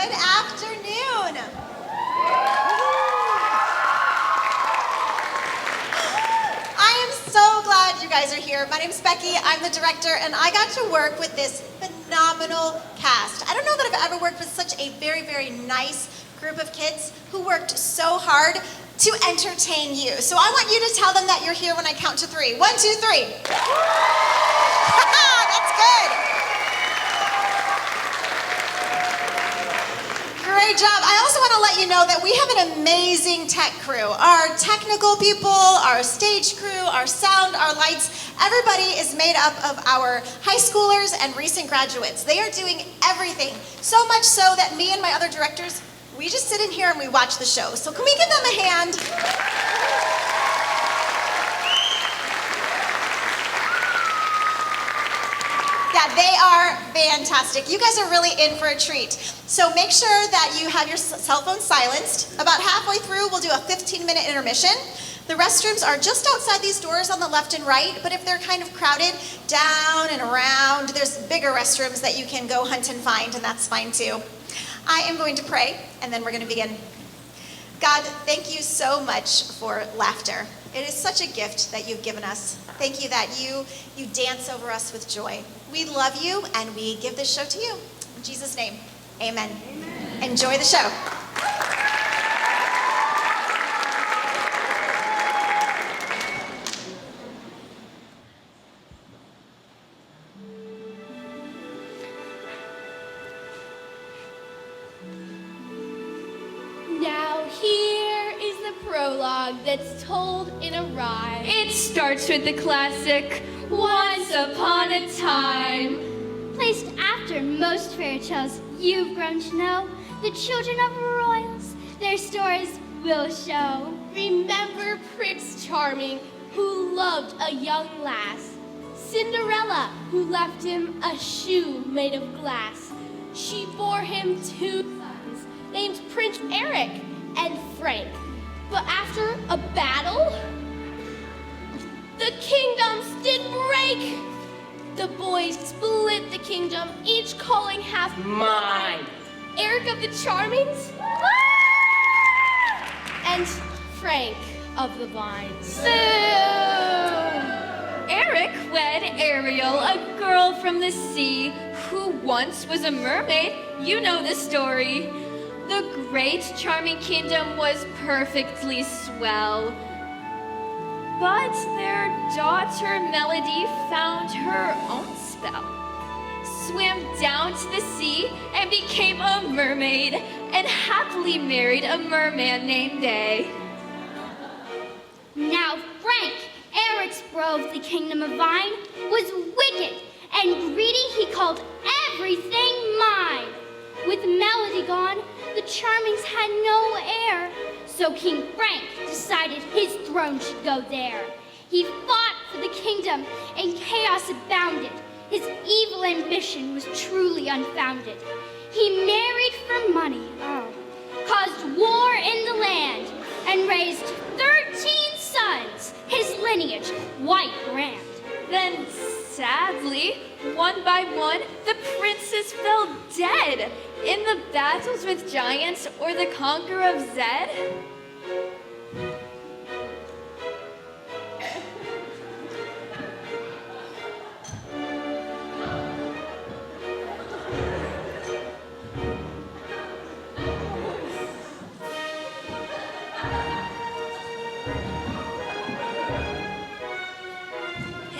Good afternoon. I am so glad you guys are here. My name's Becky, I'm the director, and I got to work with this phenomenal cast. I don't know that I've ever worked with such a very, very nice group of kids who worked so hard to entertain you. So I want you to tell them that you're here when I count to 3. 1, 2, 3. That's good. Great job. I also want to let you know that we have an amazing tech crew. Our technical people, our stage crew, our sound, our lights, everybody is made up of our high schoolers and recent graduates. They are doing everything, so much so that me and my other directors, we just sit in here and we watch the show. So can we give them a hand? Yeah, they are fantastic. You guys are really in for a treat. So make sure that you have your cell phone silenced. About halfway through, we'll do a 15-minute intermission. The restrooms are just outside these doors on the left and right, but if they're kind of crowded, down and around, there's bigger restrooms that you can go hunt and find, and that's fine too. I am going to pray, and then we're going to begin. God, thank you so much for laughter. It is such a gift that you've given us. Thank you that you dance over us with joy. We love you, and we give this show to you. In Jesus' name, amen. Amen. Enjoy the show. Now here is the prologue that's told in a rhyme. It starts with the classic, Once Upon a Time. Placed after most fairy tales you've grown to know, the children of royals, their stories will show. Remember Prince Charming, who loved a young lass. Cinderella, who left him a shoe made of glass. She bore him 2 sons, named Prince Eric and Frank. But after a battle, the kingdoms did break. The boys split the kingdom, each calling half mine. Eric of the Charmings, and Frank of the Vines. Boo! Eric wed Ariel, a girl from the sea, who once was a mermaid. You know the story. The great charming kingdom was perfectly swell. But their daughter Melody found her own spell, swam down to the sea and became a mermaid, and happily married a merman named Day. Now Frank, Eric's bro of the kingdom of Vine, was wicked and greedy. He called everything mine. With Melody gone, the Charmings had no heir. So King Frank decided his throne should go there. He fought for the kingdom, and chaos abounded. His evil ambition was truly unfounded. He married for money, caused war in the land, and raised 13 sons, his lineage quite grand. Then, sadly, one by one, the princes fell dead in the battles with giants or the conqueror of Zed.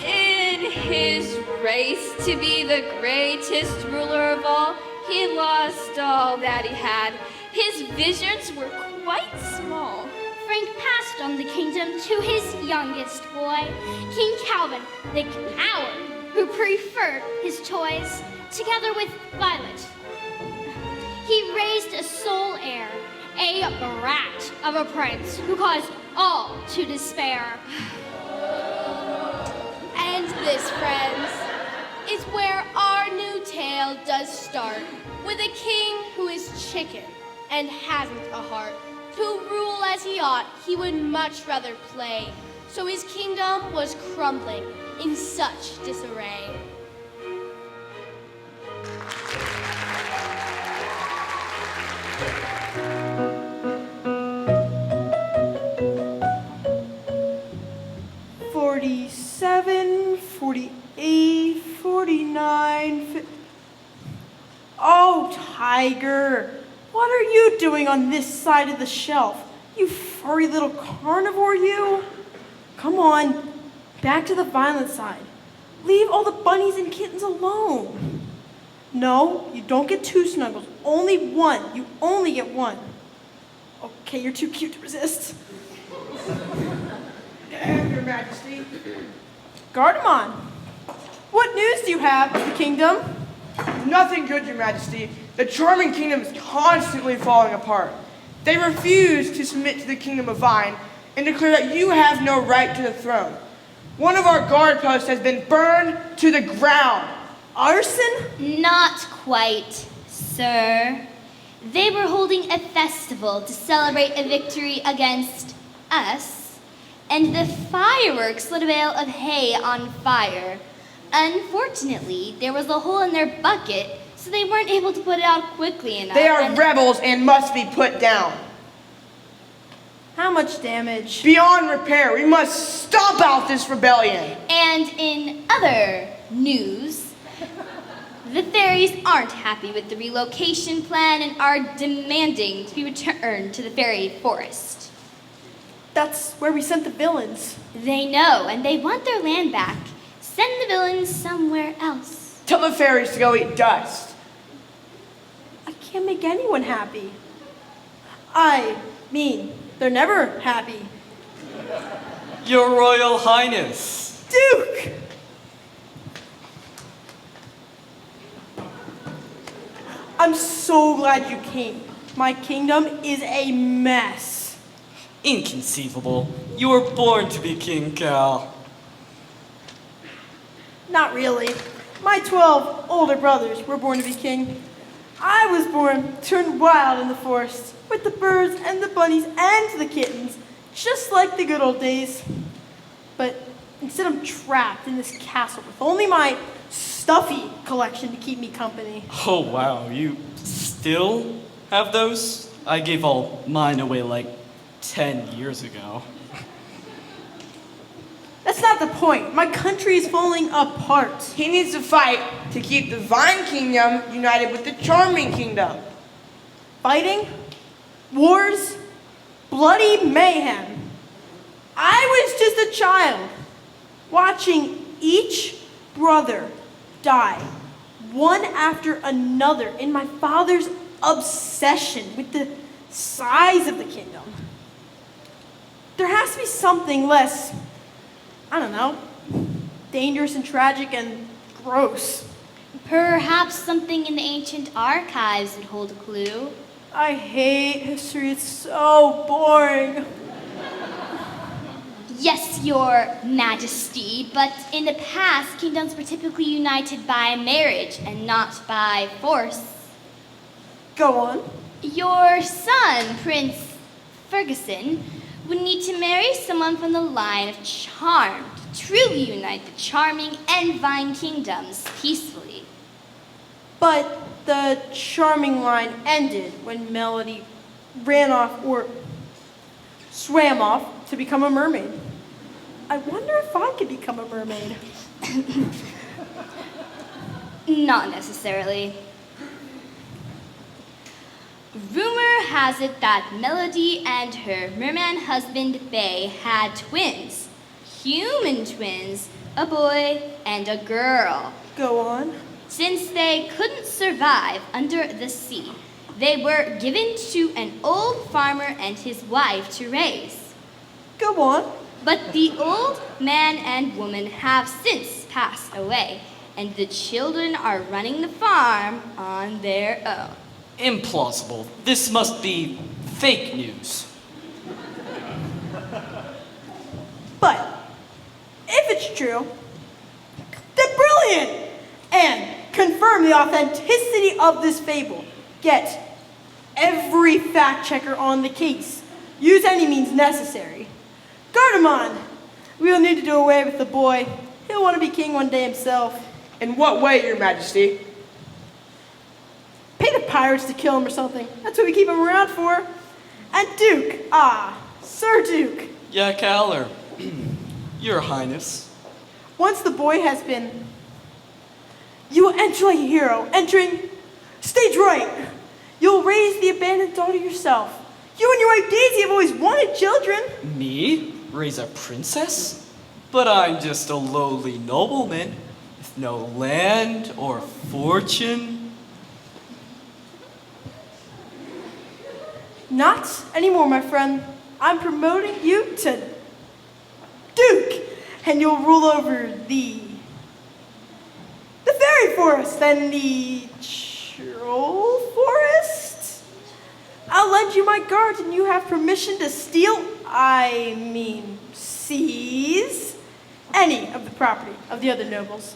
In his race to be the greatest ruler of all, he lost all that he had. His visions were quite small. Frank passed on the kingdom to his youngest boy, King Calvin, the coward, who preferred his toys, together with Violet. He raised a sole heir, a brat of a prince who caused all to despair. And this, friends, is where our new tale does start, with a king who is chicken and hasn't a heart. To rule as he ought, he would much rather play, so his kingdom was crumbling in such disarray. tiger. What are you doing on this side of the shelf? You furry little carnivore, you. Come on, back to the violent side. Leave all the bunnies and kittens alone. No, you don't get 2 snuggles. Only 1. You only get 1. Okay, you're too cute to resist. Your Majesty. Gardamon, what news do you have of the kingdom? Nothing good, Your Majesty. The charming kingdom is constantly falling apart. They refuse to submit to the kingdom of Vine and declare that you have no right to the throne. One of our guard posts has been burned to the ground. Arson? Not quite, sir. They were holding a festival to celebrate a victory against us, and the fireworks lit a bale of hay on fire. Unfortunately, there was a hole in their bucket, so they weren't able to put it out quickly enough. They are rebels and must be put down. How much damage? Beyond repair, we must stomp out this rebellion. And in other news, the fairies aren't happy with the relocation plan and are demanding to be returned to the fairy forest. That's where we sent the villains. They know, and they want their land back. Send the villains somewhere else. Tell the fairies to go eat dust. I can't make anyone happy. I mean, they're never happy. Your Royal Highness. Duke! I'm so glad you came. My kingdom is a mess. Inconceivable. You were born to be King Cal. Not really. My 12 older brothers were born to be king. I was born to run wild in the forest with the birds and the bunnies and the kittens, just like the good old days. But instead I'm trapped in this castle with only my stuffy collection to keep me company. Oh wow, you still have those? I gave all mine away like 10 years ago. That's not the point. My country is falling apart. He needs to fight to keep the Vine Kingdom united with the Charming Kingdom. Fighting, wars, bloody mayhem. I was just a child, watching each brother die, one after another, in my father's obsession with the size of the kingdom. There has to be something less, I don't know, dangerous and tragic and gross. Perhaps something in the ancient archives would hold a clue. I hate history, it's so boring. Yes, Your Majesty, but in the past, kingdoms were typically united by marriage and not by force. Go on. Your son, Prince Ferguson, would need to marry someone from the line of charm to truly unite the Charming and Vine kingdoms peacefully. But the charming line ended when Melody ran off or swam off to become a mermaid. I wonder if I could become a mermaid. Not necessarily. Rumor has it that Melody and her merman husband Bay had twins. Human twins, a boy and a girl. Go on. Since they couldn't survive under the sea, they were given to an old farmer and his wife to raise. Go on. But the old man and woman have since passed away, and the children are running the farm on their own. Implausible. This must be fake news. But if it's true, then brilliant! And confirm the authenticity of this fable. Get every fact checker on the case. Use any means necessary. Gardamon, we'll need to do away with the boy. He'll want to be king one day himself. In what way, Your Majesty? Pay the pirates to kill him or something. That's what we keep him around for. And Duke, Sir Duke. Yeah, Cal, or Your Highness. Once the boy has been, you will enter like a hero, entering Stage right. You'll raise the abandoned daughter yourself. You and your wife Daisy have always wanted children. Me? Raise a princess? But I'm just a lowly nobleman with no land or fortune. Not anymore, my friend. I'm promoting you to Duke, and you'll rule over the fairy forest and the troll forest. I'll lend you my guards, and you have permission to seize any of the property of the other nobles.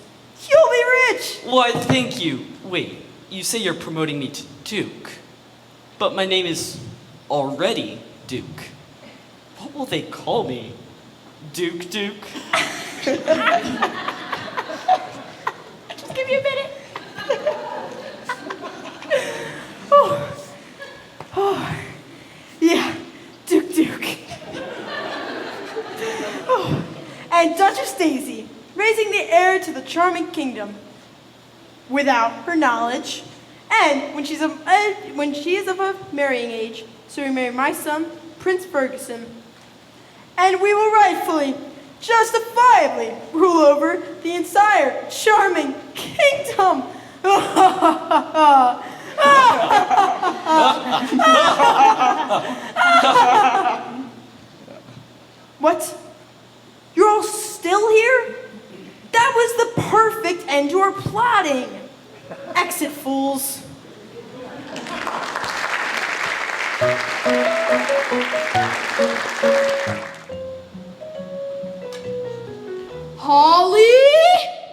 You'll be rich. Why, thank you. Wait, you say you're promoting me to Duke, but my name is already Duke. What will they call me? Duke? Just give me a minute. Yeah, Duke. And Duchess Daisy, raising the heir to the charming kingdom without her knowledge, and when she is of a marrying age, so we marry my son, Prince Ferguson, and we will rightfully, justifiably rule over the entire charming kingdom. What? You're all still here? That was the perfect end to our plotting. Exit, fools. Holly?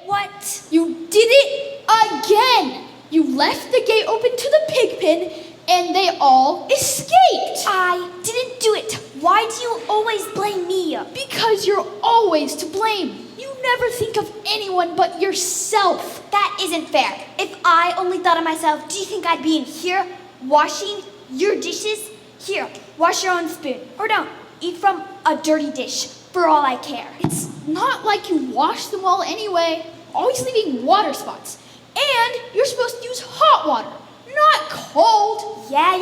What? You did it again! You left the gate open to the pig pen, and they all escaped! I didn't do it. Why do you always blame me? Because you're always to blame. You never think of anyone but yourself. That isn't fair. If I only thought of myself, do you think I'd be in here washing your dishes? Here, wash your own spoon. Or don't. Eat from a dirty dish, for all I care. It's not like you wash them all anyway, always leaving water spots. And you're supposed to use hot water, not cold. Yeah,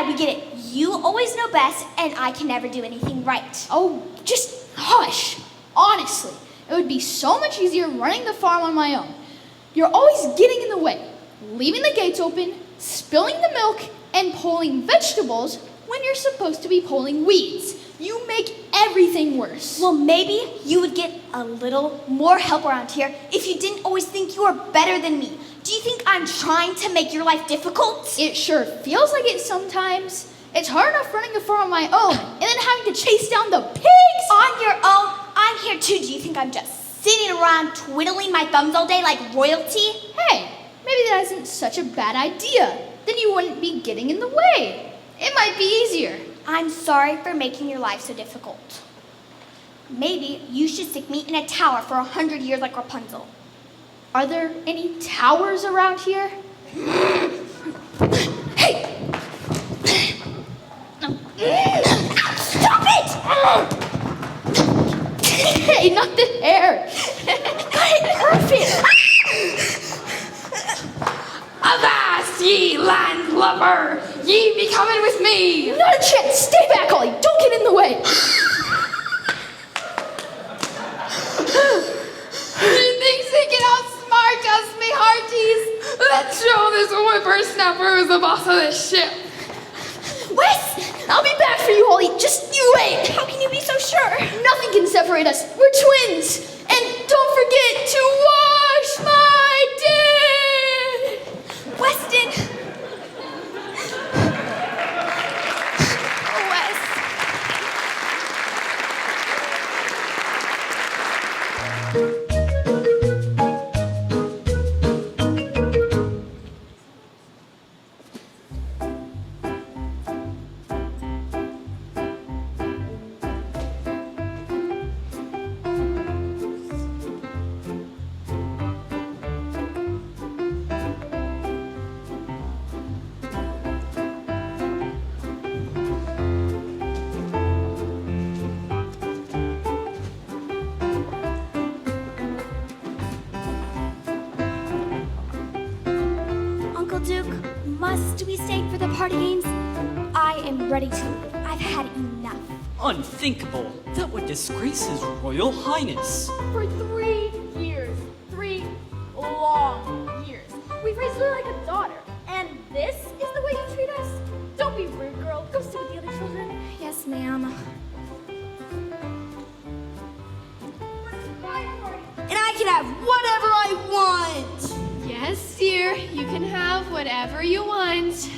we get it. You always know best, and I can never do anything right. Oh, just hush. Honestly, it would be so much easier running the farm on my own. You're always getting in the way, leaving the gates open, spilling the milk, and pulling vegetables when you're supposed to be pulling weeds. You make everything worse. Well, maybe you would get a little more help around here if you didn't always think you were better than me. Do you think I'm trying to make your life difficult? It sure feels like it sometimes. It's hard enough running a farm on my own and then having to chase down the pigs. On your own? I'm here too. Do you think I'm just sitting around twiddling my thumbs all day like royalty? Hey, maybe that isn't such a bad idea. Then you wouldn't be getting in the way. It might be easier. I'm sorry for making your life so difficult. Maybe you should stick me in a tower for 100 years like Rapunzel. Are there any towers around here? Hey! Stop it! Hey, not the hair! Perfect! Avast, ye landlubber! Ye be coming with me! Not a chance! Stay back, Ollie! Don't get in the way! He thinks he can outsmart us, me hearties! Let's show this whippersnapper who's the boss of this ship! Wes! I'll be back for you, Ollie! Just you wait! How can you be so sure? Nothing can separate us. We're twins! And don't forget to wash my dish! Weston! Wes. stake for the party games? I am ready to leave. I've had enough. Unthinkable. That would disgrace His Royal Highness. For 3 years, 3 long years, we've raised her like a daughter. And this is the way you treat us? Don't be rude, girl. Go sit with the other children. Yes, ma'am. And I can have whatever I want. Yes, dear. You can have whatever you want.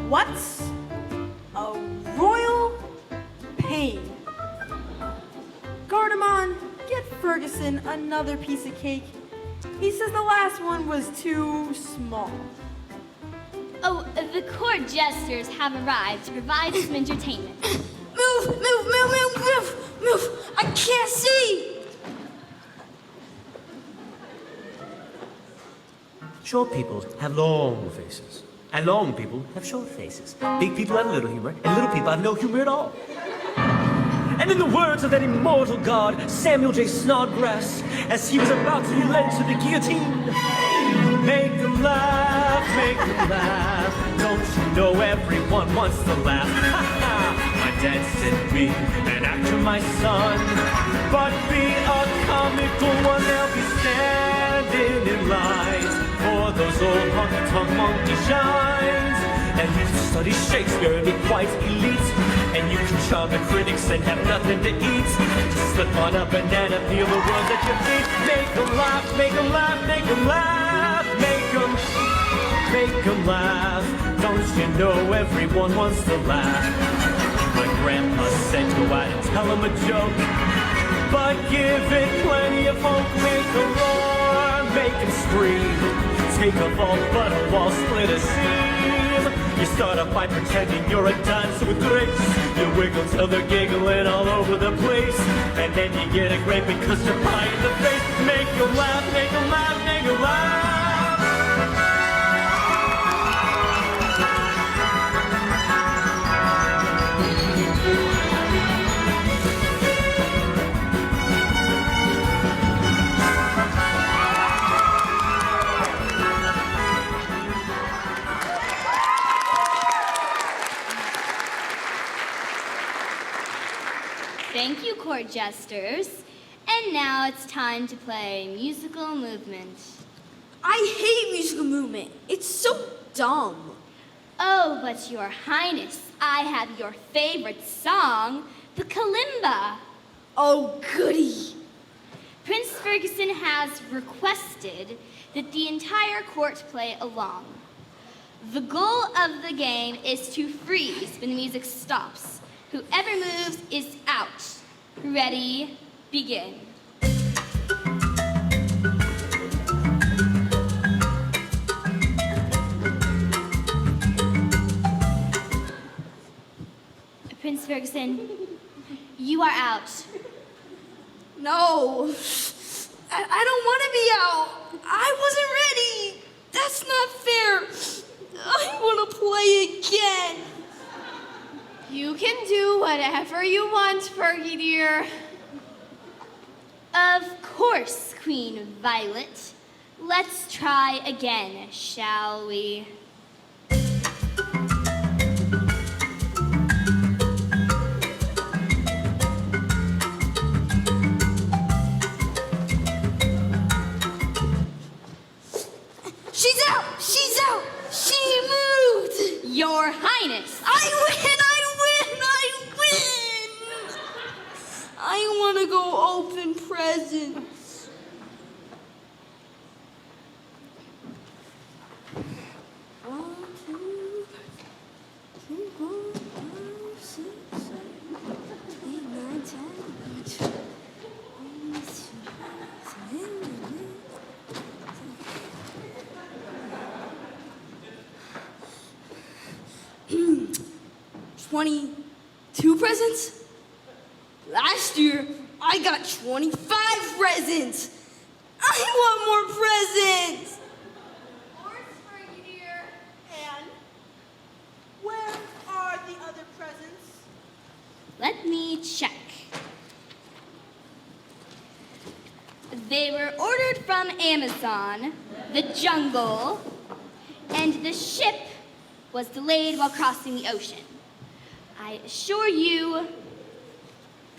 What's a royal pain? Gardamon, get Ferguson another piece of cake. He says the last one was too small. Oh, the court jesters have arrived to provide some entertainment. Move! I can't see! Short people have long faces, and long people have short faces. Big people have little humor, and little people have no humor at all. And in the words of that immortal god, Samuel J. Snodgrass, as he was about to be led to the guillotine, make them laugh, make them laugh. Don't you know everyone wants to laugh? Ha ha! My dad said be an actor, my son, but be a comical one. They'll be standing in lines for those old honky-tonk monkey shines. And you can study Shakespeare and be quite elite, and you can charm the critics and have nothing to eat. Just slip on a banana, feel the world at your feet. Make them laugh, make them laugh, make them laugh. Make them laugh. Don't you know everyone wants to laugh? My grandpa said go out and tell him a joke, but give it plenty of hope. Make them roar, make them scream. Take a vault, but a wall, split a seam. You start a fight pretending you're a dancer with grace. You wiggle till they're giggling all over the place, and then you get a great big custard pie in the face. Make them laugh, make them laugh, make them laugh. Thank you, court jesters. And now it's time to play musical movement. I hate musical movement. It's so dumb. Oh, but your highness, I have your favorite song, the kalimba. Oh, goody. Prince Ferguson has requested that the entire court play along. The goal of the game is to freeze when the music stops. Whoever moves is out. Ready, begin. Prince Ferguson, you are out. No, I don't want to be out. I wasn't ready. That's not fair. I want to play again. You can do whatever you want, Fergie dear. Of course, Queen Violet. Let's try again, shall we? She's out. She's out. She moved. Your Highness. I win. I want to go open presents. One, two, three, 4, 5, 6, 7, 8, 9, 10. $22 presents? Last year, I got 25 presents. I want more presents. And where are the other presents? Let me check. They were ordered from Amazon, the jungle, and the ship was delayed while crossing the ocean. I assure you,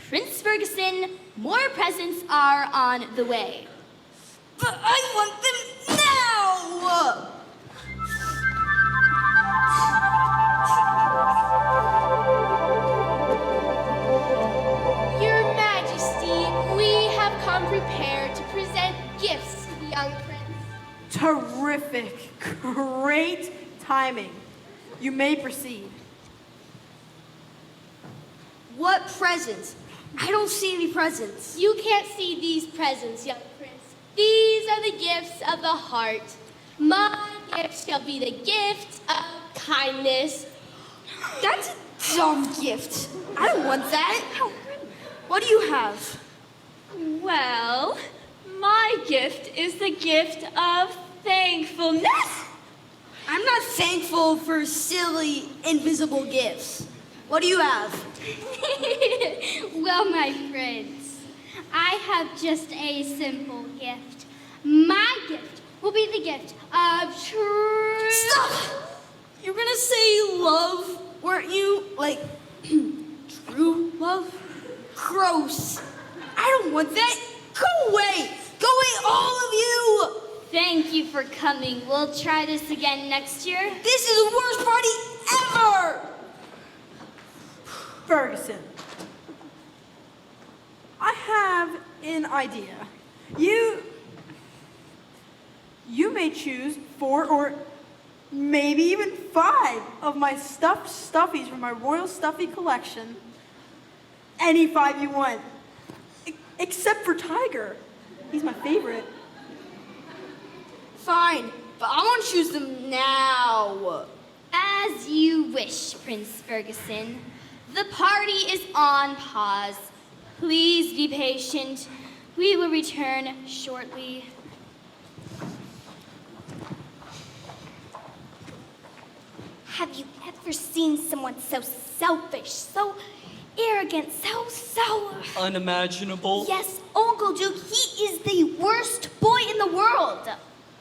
Prince Ferguson, more presents are on the way. But I want them now! Your Majesty, we have come prepared to present gifts to the young prince. Terrific. Great timing. You may proceed. What presents? I don't see any presents. You can't see these presents, young prince. These are the gifts of the heart. My gift shall be the gift of kindness. That's a dumb gift. I don't want that. What do you have? Well, my gift is the gift of thankfulness. I'm not thankful for silly, invisible gifts. What do you have? Well, my friends, I have just a simple gift. My gift will be the gift of true... Stop! You're gonna say love, weren't you? Like, true love? Gross. I don't want that. Go away! Go away, all of you! Thank you for coming. We'll try this again next year. This is the worst party ever! Ferguson, I have an idea. You may choose 4 or maybe even 5 of my stuffed stuffies from my royal stuffy collection. Any 5 you want, except for Tiger. He's my favorite. Fine, but I want to choose them now. As you wish, Prince Ferguson. The party is on pause. Please be patient. We will return shortly. Have you ever seen someone so selfish, so arrogant, so... Unimaginable. Yes, Uncle Duke, he is the worst boy in the world.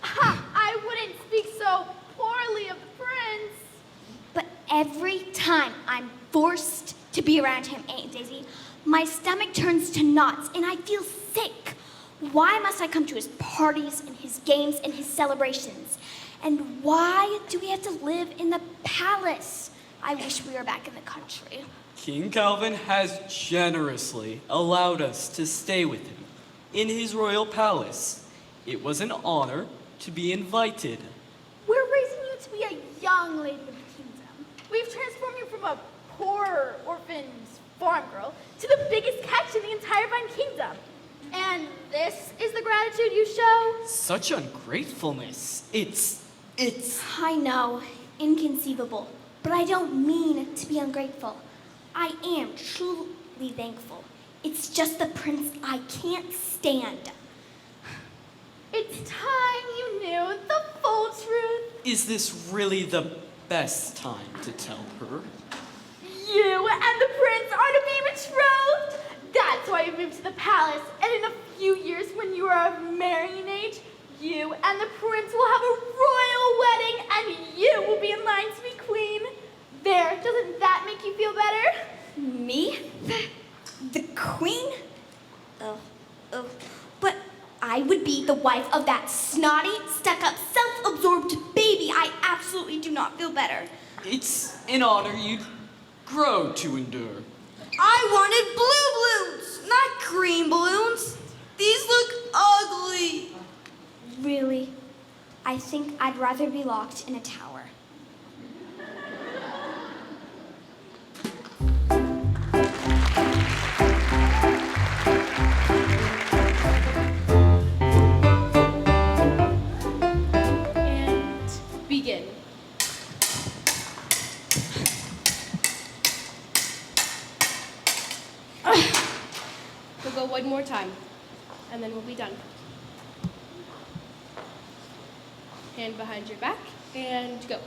I wouldn't speak so poorly of the prince. But every time I'm forced to be around him, Aunt Daisy, my stomach turns to knots and I feel sick. Why must I come to his parties and his games and his celebrations? And why do we have to live in the palace? I wish we were back in the country. King Calvin has generously allowed us to stay with him in his royal palace. It was an honor to be invited. We're raising you to be a young lady of the kingdom. We've transformed you from a poor orphaned farm girl to the biggest catch in the entire Vine Kingdom. And this is the gratitude you show? Such ungratefulness. It's... I know, inconceivable, but I don't mean to be ungrateful. I am truly thankful. It's just the prince I can't stand. It's time you knew the full truth. Is this really the best time to tell her? You and the prince are to be betrothed. That's why you moved to the palace. And in a few years, when you are of marrying age, you and the prince will have a royal wedding, and you will be in line to be queen. There, doesn't that make you feel better? Me? The queen? Oh. But I would be the wife of that snotty, stuck-up, self-absorbed baby. I absolutely do not feel better. It's an honor you'd grow to endure. I wanted blue balloons, not green balloons. These look ugly. Really? I think I'd rather be locked in a tower. And begin. We'll go one more time, and then we'll be done. Hand behind your back, and go.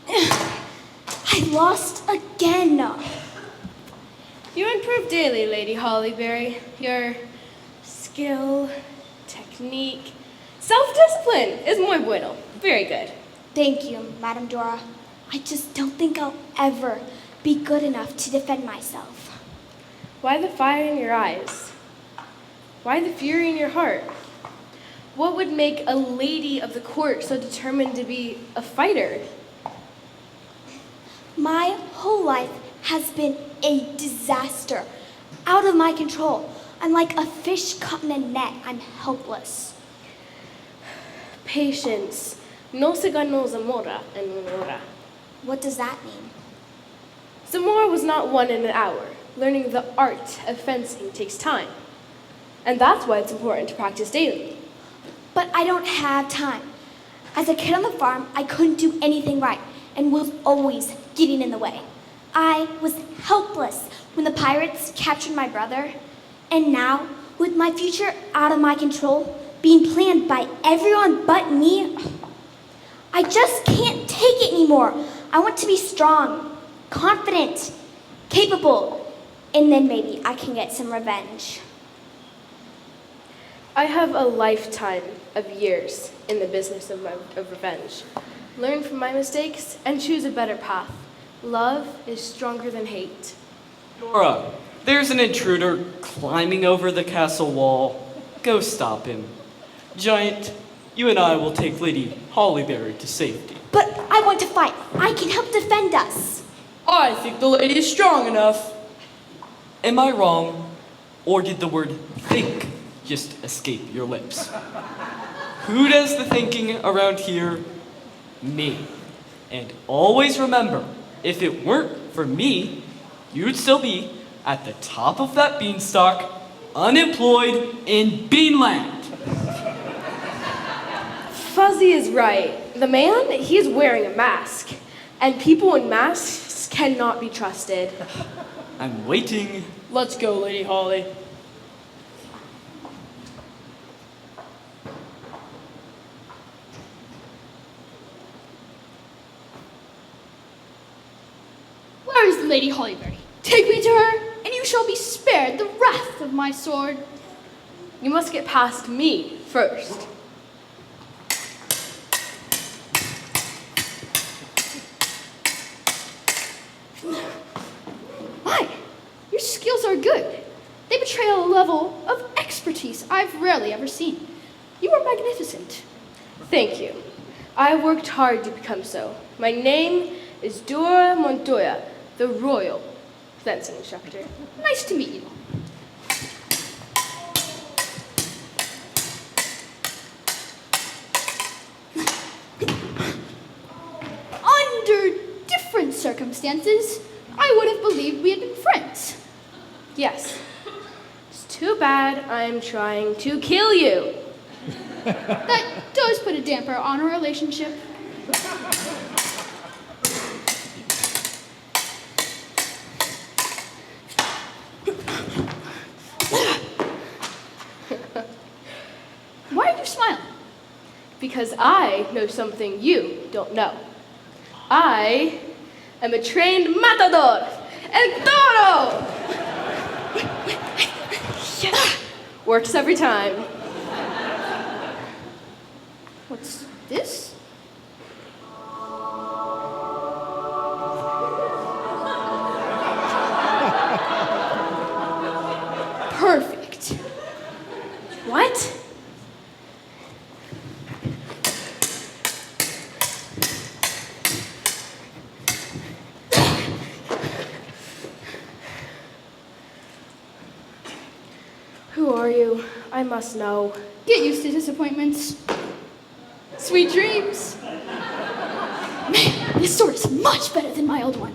I lost again. You improve daily, Lady Hollyberry. Your skill, technique, technique. Self-discipline is muy bueno. Very good. Thank you, Madam Dora. I just don't think I'll ever be good enough to defend myself. Why the fire in your eyes? Why the fury in your heart? What would make a lady of the court so determined to be a fighter? My whole life has been a disaster, out of my control. I'm like a fish caught in a net. I'm helpless. Patience. No se ganó Zamora en una hora. What does that mean? Zamora was not won in an hour. Learning the art of fencing takes time. And that's why it's important to practice daily. But I don't have time. As a kid on the farm, I couldn't do anything right and was always getting in the way. I was helpless when the pirates captured my brother. And now, with my future out of my control, being planned by everyone but me, I just can't take it anymore. I want to be strong, confident, capable, and then maybe I can get some revenge. I have a lifetime of years in the business of revenge. Learn from my mistakes and choose a better path. Love is stronger than hate. Dora, there's an intruder climbing over the castle wall. Go stop him. Giant, you and I will take Lady Hollyberry to safety. But I want to fight. I can help defend us. I think the lady is strong enough. Am I wrong, or did the word think just escape your lips? Who does the thinking around here? Me. And always remember, if it weren't for me, you'd still be at the top of that beanstalk, unemployed in Beanland. Fuzzy is right. The man, he is wearing a mask. And people in masks cannot be trusted. I'm waiting. Let's go, Lady Holly. Where is Lady Hollyberry? Take me to her, and you shall be spared the wrath of my sword. You must get past me first. My, your skills are good. They betray a level of expertise I've rarely ever seen. You are magnificent. Thank you. I worked hard to become so. My name is Dora Montoya, the Royal Fencing Instructor. Nice to meet you. Under different circumstances, I would have believed we had been friends. Yes. It's too bad I'm trying to kill you. That does put a damper on our relationship. Why are you smiling? Because I know something you don't know. I am a trained matador, el toro! Works every time. What's this? Perfect. What? Who are you? I must know. Get used to disappointments. Sweet dreams. Man, this sword is much better than my old one.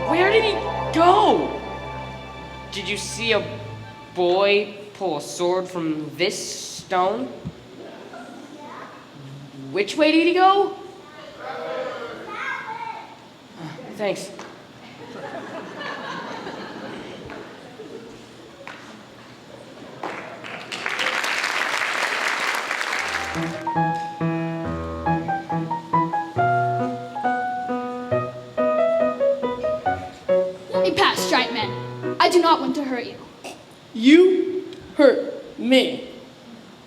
Where did he go? Did you see a boy pull a sword from this stone? Which way did he go? Thanks. I do not want to hurt you. You hurt me.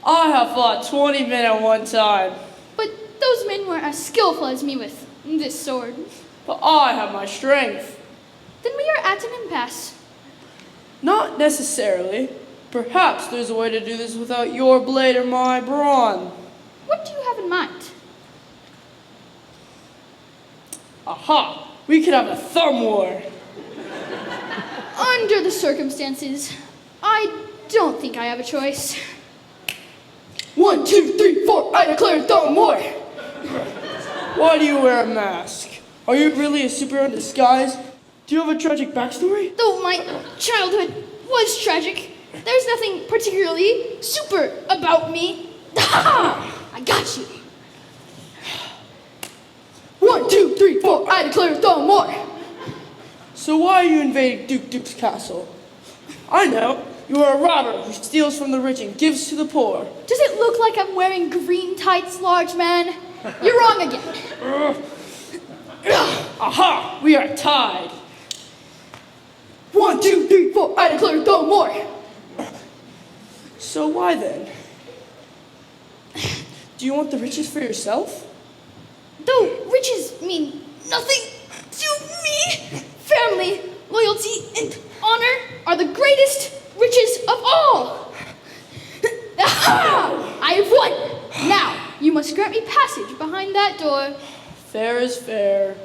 I have fought 20 men at one time. But those men weren't as skillful as me with this sword. But I have my strength. Then we are at an impasse. Not necessarily. Perhaps there's a way to do this without your blade or my brawn. What do you have in mind? Aha! We could have a thumb war. Under the circumstances, I don't think I have a choice. 1, 2, 3, 4, I declare thumb war. Why do you wear a mask? Are you really a superhero in disguise? Do you have a tragic backstory? Though my childhood was tragic, there's nothing particularly super about me. I got you. 1, 2, 3, 4, I declare thumb war. So why are you invading Duke's castle? I know. You are a robber who steals from the rich and gives to the poor. Does it look like I'm wearing green tights, large man? You're wrong again. Aha! We are tied. 1, 2, 3, 4, I declare thumb war. So why then? Do you want the riches for yourself? Though riches mean nothing to me, family, loyalty, and honor are the greatest riches of all. Aha! I have won. Now, you must grant me passage behind that door. Fair is fair.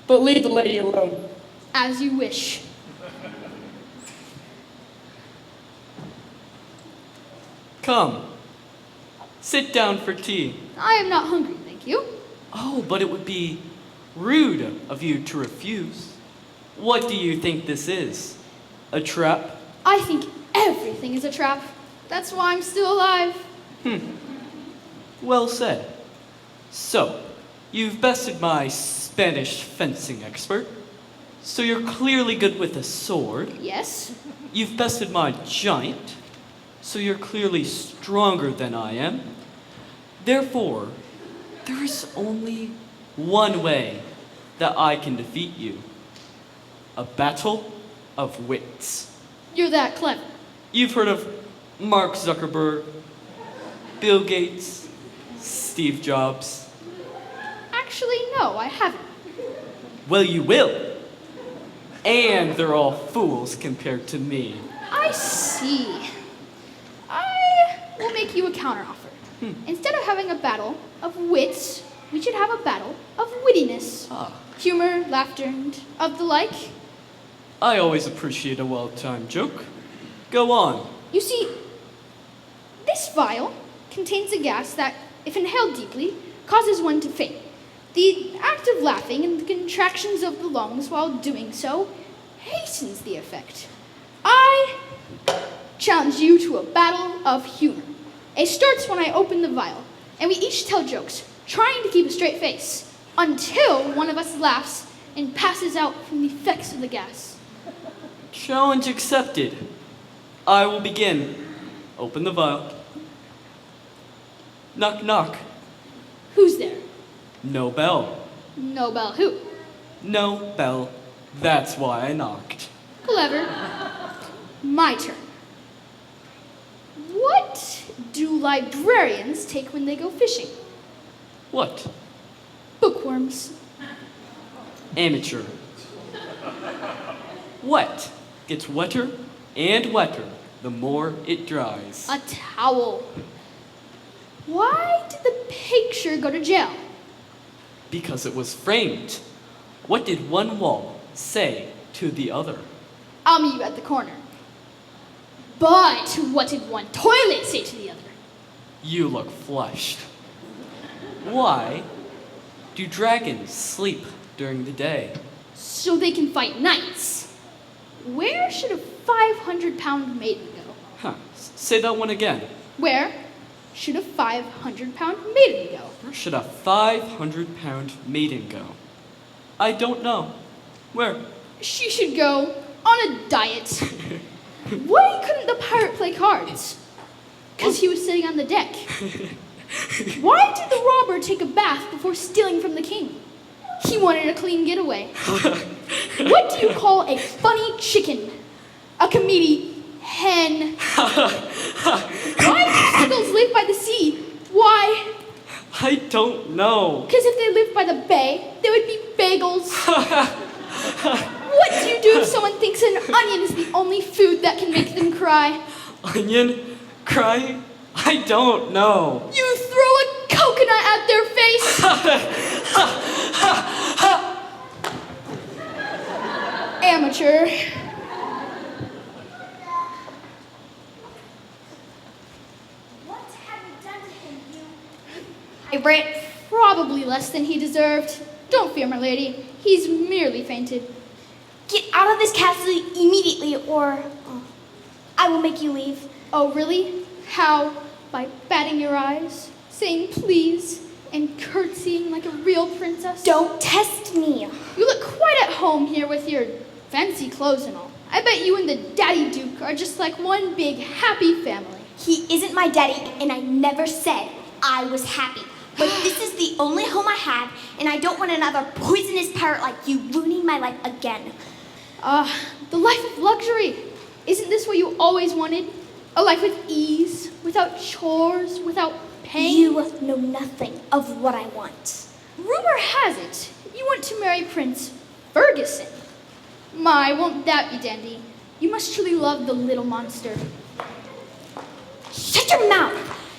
But leave the lady alone. As you wish. Come. Sit down for tea. I am not hungry, thank you. Oh, but it would be rude of you to refuse. What do you think this is? A trap? I think everything is a trap. That's why I'm still alive. Well said. So, you've bested my Spanish fencing expert. So you're clearly good with a sword. Yes. You've bested my giant. So you're clearly stronger than I am. Therefore, there is only one way that I can defeat you. A battle of wits. You're that clever. You've heard of Mark Zuckerberg, Bill Gates, Steve Jobs. Actually, no, I haven't. Well, you will. And they're all fools compared to me. I see. I will make you a counteroffer. Instead of having a battle of wits, we should have a battle of wittiness. Humor, laughter, and of the like. I always appreciate a well-timed joke. Go on. You see, this vial contains a gas that, if inhaled deeply, causes one to faint. The act of laughing and the contractions of the lungs while doing so hastens the effect. I challenge you to a battle of humor. It starts when I open the vial, and we each tell jokes, trying to keep a straight face, until one of us laughs and passes out from the effects of the gas. Challenge accepted. I will begin. Open the vial. Knock, knock. Who's there? No bell. No bell who? No bell. That's why I knocked. Clever. My turn. What do librarians take when they go fishing? What? Bookworms. Amateur. Wet gets wetter and wetter the more it dries. A towel. Why did the picture go to jail? Because it was framed. What did one wall say to the other? I'll meet you at the corner. But what did one toilet say to the other? You look flushed. Why do dragons sleep during the day? So they can fight knights. Where should a 500-pound maiden go? Say that one again. Where should a 500-pound maiden go? Where should a 500-pound maiden go? I don't know. Where? She should go on a diet. Why couldn't the pirate play cards? Because he was sitting on the deck. Why did the robber take a bath before stealing from the king? He wanted a clean getaway. What do you call a funny chicken? A comedian hen. Why do seagulls live by the sea? Why? I don't know. Because if they lived by the bay, they would be bagels. What do you do if someone thinks an onion is the only food that can make them cry? Onion? Cry? I don't know. You throw a coconut at their face. Amateur. What have you done to him, you? I ran probably less than he deserved. Don't fear, my lady. He's merely fainted. Get out of this castle immediately, or I will make you leave. Oh, really? How? By batting your eyes, saying please, and curtsying like a real princess? Don't test me. You look quite at home here with your fancy clothes and all. I bet you and the Daddy Duke are just like one big happy family. He isn't my daddy, and I never said I was happy. But this is the only home I have, and I don't want another poisonous pirate like you ruining my life again. The life of luxury. Isn't this what you always wanted? A life with ease, without chores, without pain? You know nothing of what I want. Rumor has it you want to marry Prince Ferguson. My, won't that be dandy? You must truly love the little monster. Shut your mouth!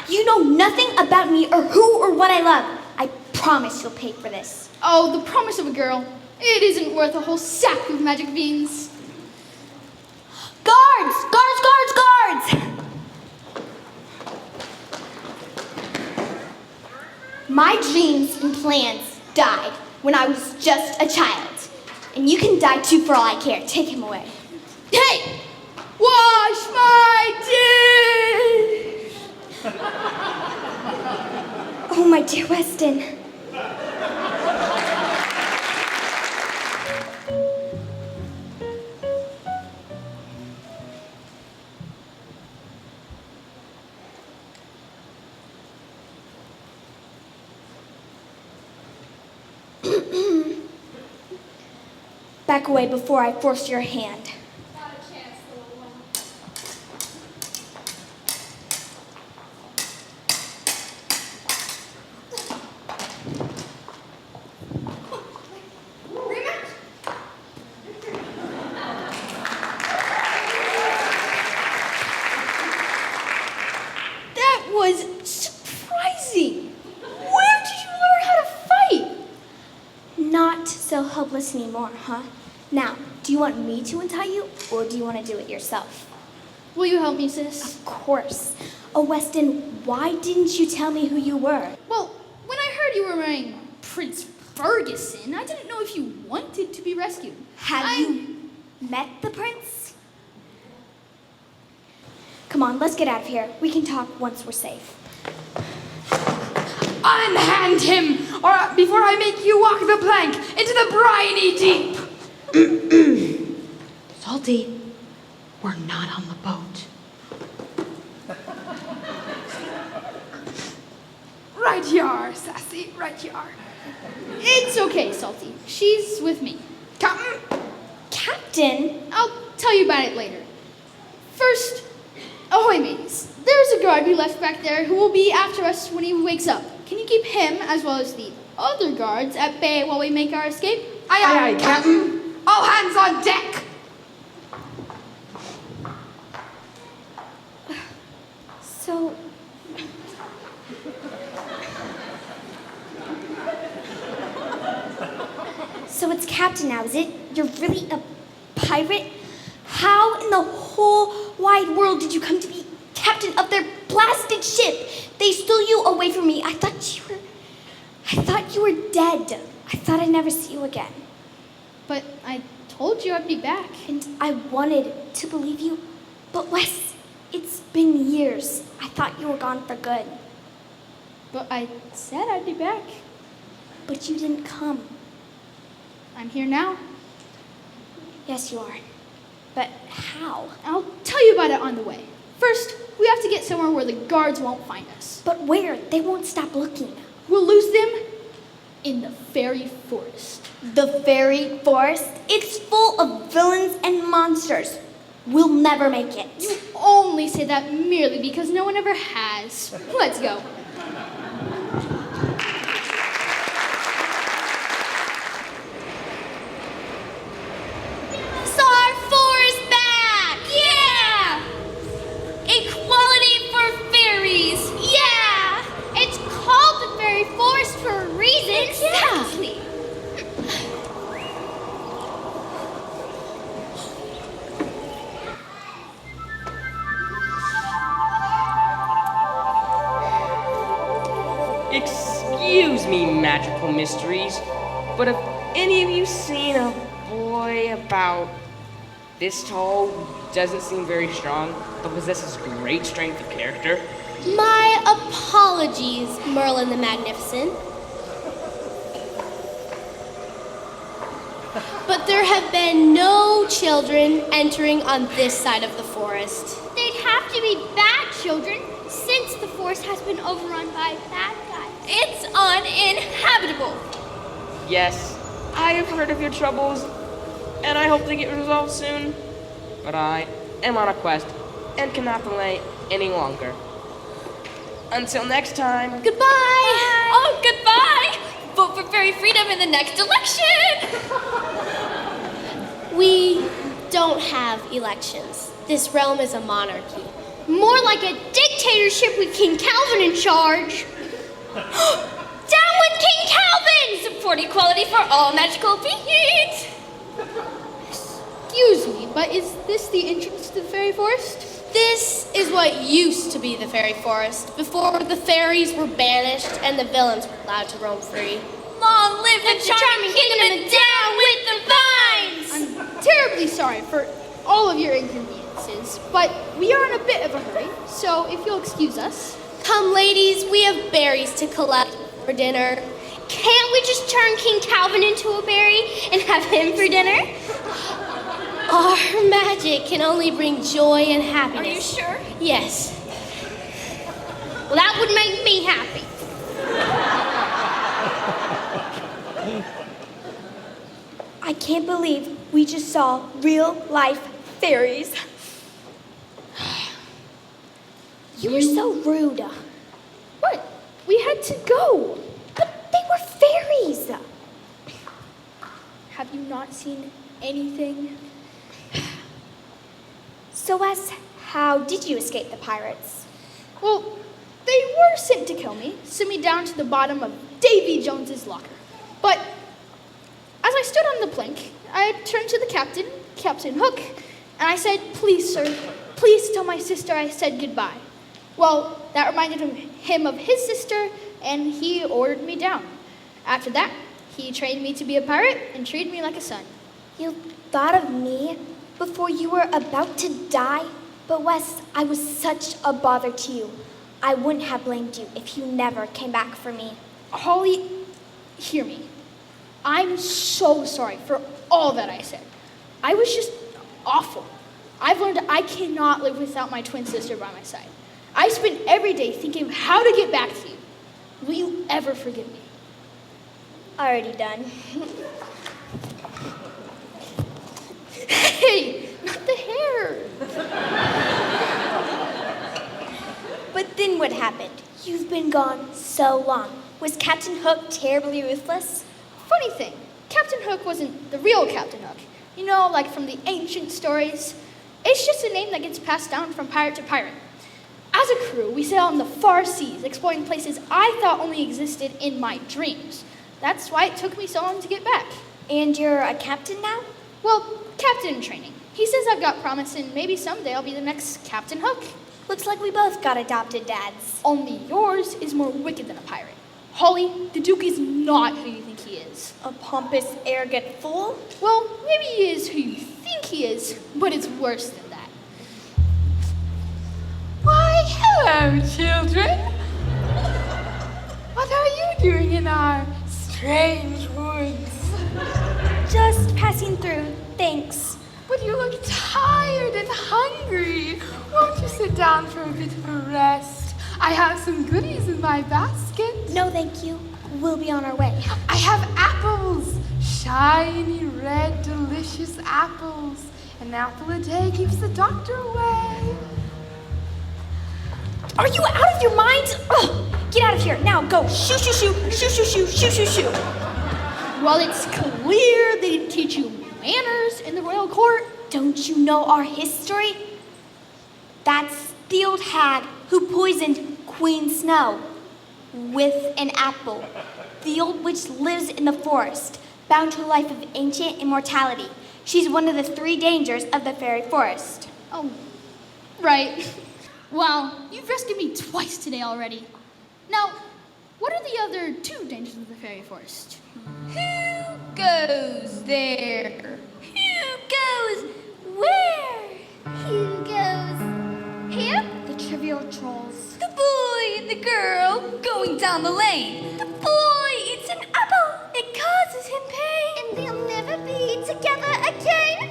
You know nothing about me or who or what I love. I promise you'll pay for this. Oh, the promise of a girl. It isn't worth a whole sack of magic beans. Guards! Guards, guards, guards! My dreams and plans died when I was just a child. And you can die too for all I care. Take him away. Hey! Wash my dish! Oh, my dear Weston. Back away before I force your hand. Not a chance, little one. That was surprising. Where did you learn how to fight? Not so hopeless anymore, huh? Now, do you want me to untie you, or do you want to do it yourself? Will you help me, sis? Of course. Oh, Weston, why didn't you tell me who you were? Well, when I heard you were marrying Prince Ferguson, I didn't know if you wanted to be rescued. Have you met the prince? Come on, let's get out of here. We can talk once we're safe. Unhand him, or before I make you walk the plank into the briny deep. Salty, we're not on the boat. Right you are, Sassy, right you are. It's okay, Salty. She's with me. Captain, Captain? I'll tell you about it later. First, ahoy, mates. There's a guard we left back there who will be after us when he wakes up. Can you keep him, as well as the other guards, at bay while we make our escape? aye, aye, aye, Captain. All hands on deck. So it's Captain now, is it? You're really a pirate? How in the whole wide world did you come to be captain of their blasted ship? They stole you away from me. I thought you were dead. I thought I'd never see you again. But I told you I'd be back. And I wanted to believe you. But Wes, it's been years. I thought you were gone for good. But I said I'd be back. But you didn't come. I'm here now. Yes, you are. But how? I'll tell you about it on the way. First, we have to get somewhere where the guards won't find us. But where? They won't stop looking. We'll lose them, in the fairy forest. The fairy forest? It's full of villains and monsters. We'll never make it. You only say that merely because no one ever has. Let's go. So our forest back! Yeah! Equality for fairies! Yeah! It's called the fairy forest for a reason. Exactly. Excuse me, magical mysteries, but have any of you seen a boy about this tall who doesn't seem very strong, but possesses great strength of character? My apologies, Merlin the Magnificent. But there have been no children entering on this side of the forest. They'd have to be bad children since the forest has been overrun by bad guys. It's uninhabitable! Yes, I have heard of your troubles, and I hope they get resolved soon. But I am on a quest and cannot delay any longer. Until next time. Goodbye! Bye. Oh, goodbye! Vote for fairy freedom in the next election! We don't have elections. This realm is a monarchy. More like a dictatorship with King Calvin in charge. Down with King Calvin! Support equality for all magical beings! Excuse me, but is this the entrance to the fairy forest? This is what used to be the fairy forest, before the fairies were banished and the villains were allowed to roam free. Long live the charming kingdom and down with the vines! I'm terribly sorry for all of your inconveniences, but we are in a bit of a hurry, so if you'll excuse us. Come, ladies, we have berries to collect for dinner. Can't we just turn King Calvin into a berry and have him for dinner? Our magic can only bring joy and happiness. Are you sure? Yes. Well, that would make me happy. I can't believe we just saw real-life fairies. You were so rude. What? We had to go. But they were fairies. Have you not seen anything? So, Wes, how did you escape the pirates? Well, they were sent to kill me, sent me down to the bottom of Davy Jones's locker. But as I stood on the plank, I turned to the captain, Captain Hook, and I said, "Please, sir, please tell my sister I said goodbye." Well, that reminded him of his sister, and he ordered me down. After that, he trained me to be a pirate and treated me like a son. You thought of me before you were about to die? But Wes, I was such a bother to you. I wouldn't have blamed you if you never came back for me. Holly, hear me. I'm so sorry for all that I said. I was just awful. I've learned I cannot live without my twin sister by my side. I spend every day thinking of how to get back to you. Will you ever forgive me? Already done. Hey, not the hair. But then what happened? You've been gone so long. Was Captain Hook terribly ruthless? Funny thing, Captain Hook wasn't the real Captain Hook. You know, like from the ancient stories. It's just a name that gets passed down from pirate to pirate. As a crew, we sailed on the far seas, exploring places I thought only existed in my dreams. That's why it took me so long to get back. And you're a captain now? Well, captain in training. He says I've got promise and maybe someday I'll be the next Captain Hook. Looks like we both got adopted dads. Only yours is more wicked than a pirate. Holly, the Duke is not who you think he is. A pompous, arrogant fool? Well, maybe he is who you think he is, but it's worse than that. Why, hello, children. What are you doing in our strange woods? Just passing through, thanks. But you look tired and hungry. Won't you sit down for a bit of a rest? I have some goodies in my basket. No, thank you. We'll be on our way. I have apples! Shiny, red, delicious apples. An apple a day keeps the doctor away. Are you out of your mind? Ugh, get out of here. Now go. Shoo, shoo, shoo, shoo, shoo, shoo, shoo, shoo, shoo. Well, it's clear they didn't teach you manners in the royal court. Don't you know our history? That's the old hag who poisoned Queen Snow with an apple. The old witch lives in the forest, bound to a life of ancient immortality. She's one of the 3 dangers of the fairy forest. Oh, right. Well, you've rescued me twice today already. Now, what are the other 2 dangers of the fairy forest? Who goes there? Who goes where? Who goes here? The trivial trolls. The boy and the girl going down the lane. The boy eats an apple. It causes him pain. And they'll never be together again.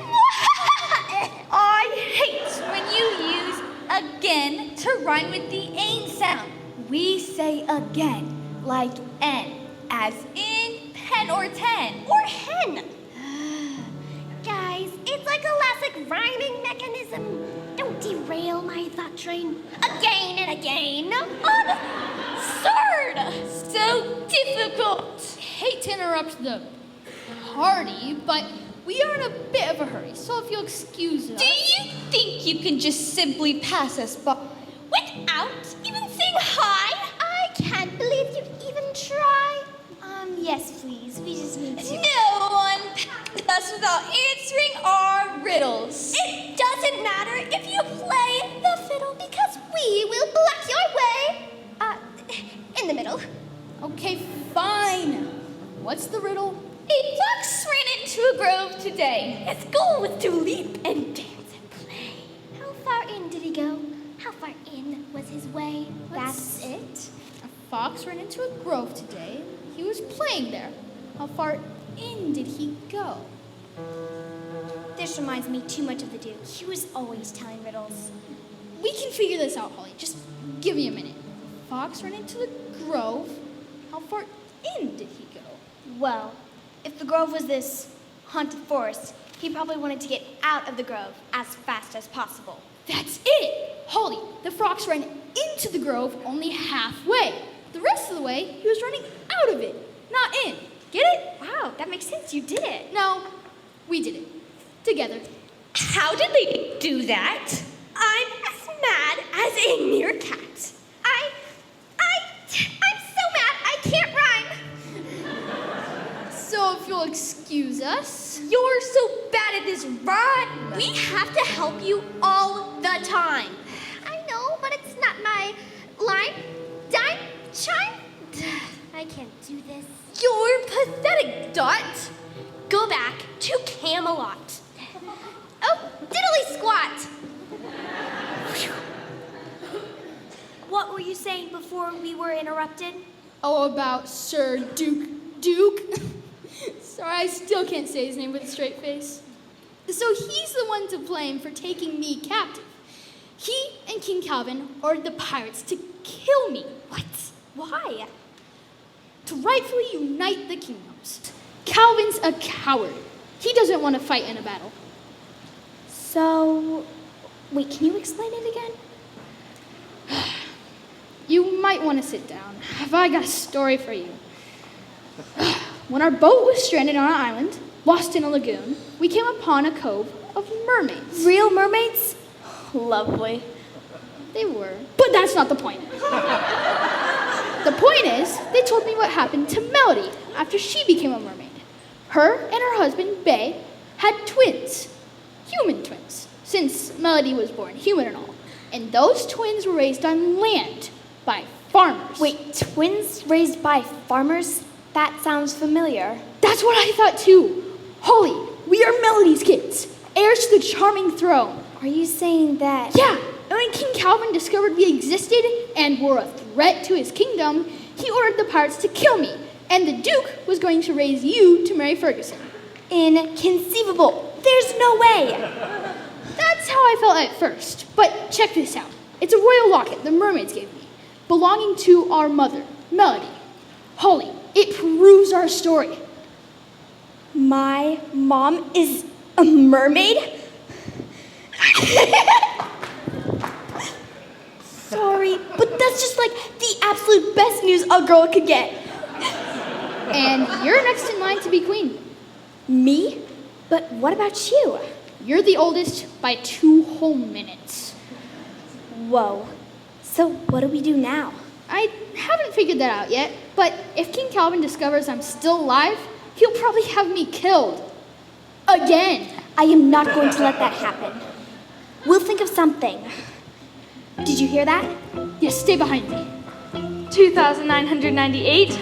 I hate when you use again to rhyme with the ain't sound. We say again like N, as in pen or 10. Or hen. Guys, it's a classic rhyming mechanism. Don't derail my thought train again and again. Absurd! So difficult. Hate to interrupt the party, but we are in a bit of a hurry, so if you'll excuse us. Do you think you can just simply pass us by without even saying hi? I can't believe you'd even try. Yes, please. We just need to. No one passes us without answering our riddles. It doesn't matter if you play the fiddle because we will block your way. In the middle. Okay, fine. What's the riddle? A fox ran into a grove today. His goal was to leap and dance and play. How far in did he go? How far in was his way? That's it. A fox ran into a grove today. He was playing there. How far in did he go? This reminds me too much of the Duke. He was always telling riddles. We can figure this out, Holly. Just give me a minute. Fox ran into the grove. How far in did he go? Well, if the grove was this haunted forest, he probably wanted to get out of the grove as fast as possible. That's it! Holly, the fox ran into the grove only halfway. The rest of the way, he was running out of it, not in. Get it? Wow, that makes sense. You did it. No, we did it. Together. How did they do that? I'm as mad as a meerkat. I'm so mad I can't rhyme. So if you'll excuse us. You're so bad at this rhyme. We have to help you all the time. I know, but it's not my line, dime, chime. I can't do this. You're pathetic, Dot. Go back to Camelot. Oh, diddly squat. What were you saying before we were interrupted? Oh, about Sir Duke. Sorry, I still can't say his name with a straight face. So he's the one to blame for taking me captive. He and King Calvin ordered the pirates to kill me. What? Why? To rightfully unite the kingdoms. Calvin's a coward. He doesn't want to fight in a battle. So, wait, can you explain it again? You might want to sit down. Have I got a story for you? When our boat was stranded on an island, lost in a lagoon, we came upon a cove of mermaids. Real mermaids? Lovely. They were. But that's not the point. The point is, they told me what happened to Melody after she became a mermaid. Her and her husband, Bay, had twins. Human twins. Since Melody was born human and all. And those twins were raised on land by farmers. Wait, twins raised by farmers? That sounds familiar. That's what I thought too. Holly, we are Melody's kids, heirs to the charming throne. Are you saying that? Yeah, and when King Calvin discovered we existed and were a threat to his kingdom, he ordered the pirates to kill me, and the Duke was going to raise you to marry Ferguson. Inconceivable. There's no way. That's how I felt at first, but check this out. It's a royal locket the mermaids gave me, belonging to our mother, Melody. Holly, It proves our story. My mom is a mermaid? Sorry, but that's just like the absolute best news a girl could get. And you're next in line to be queen. Me? But what about you? You're the oldest by 2 whole minutes. Whoa. So what do we do now? I haven't figured that out yet, but if King Calvin discovers I'm still alive, he'll probably have me killed. Again. I am not going to let that happen. We'll think of something. Did you hear that? Yes, stay behind me. 2,998,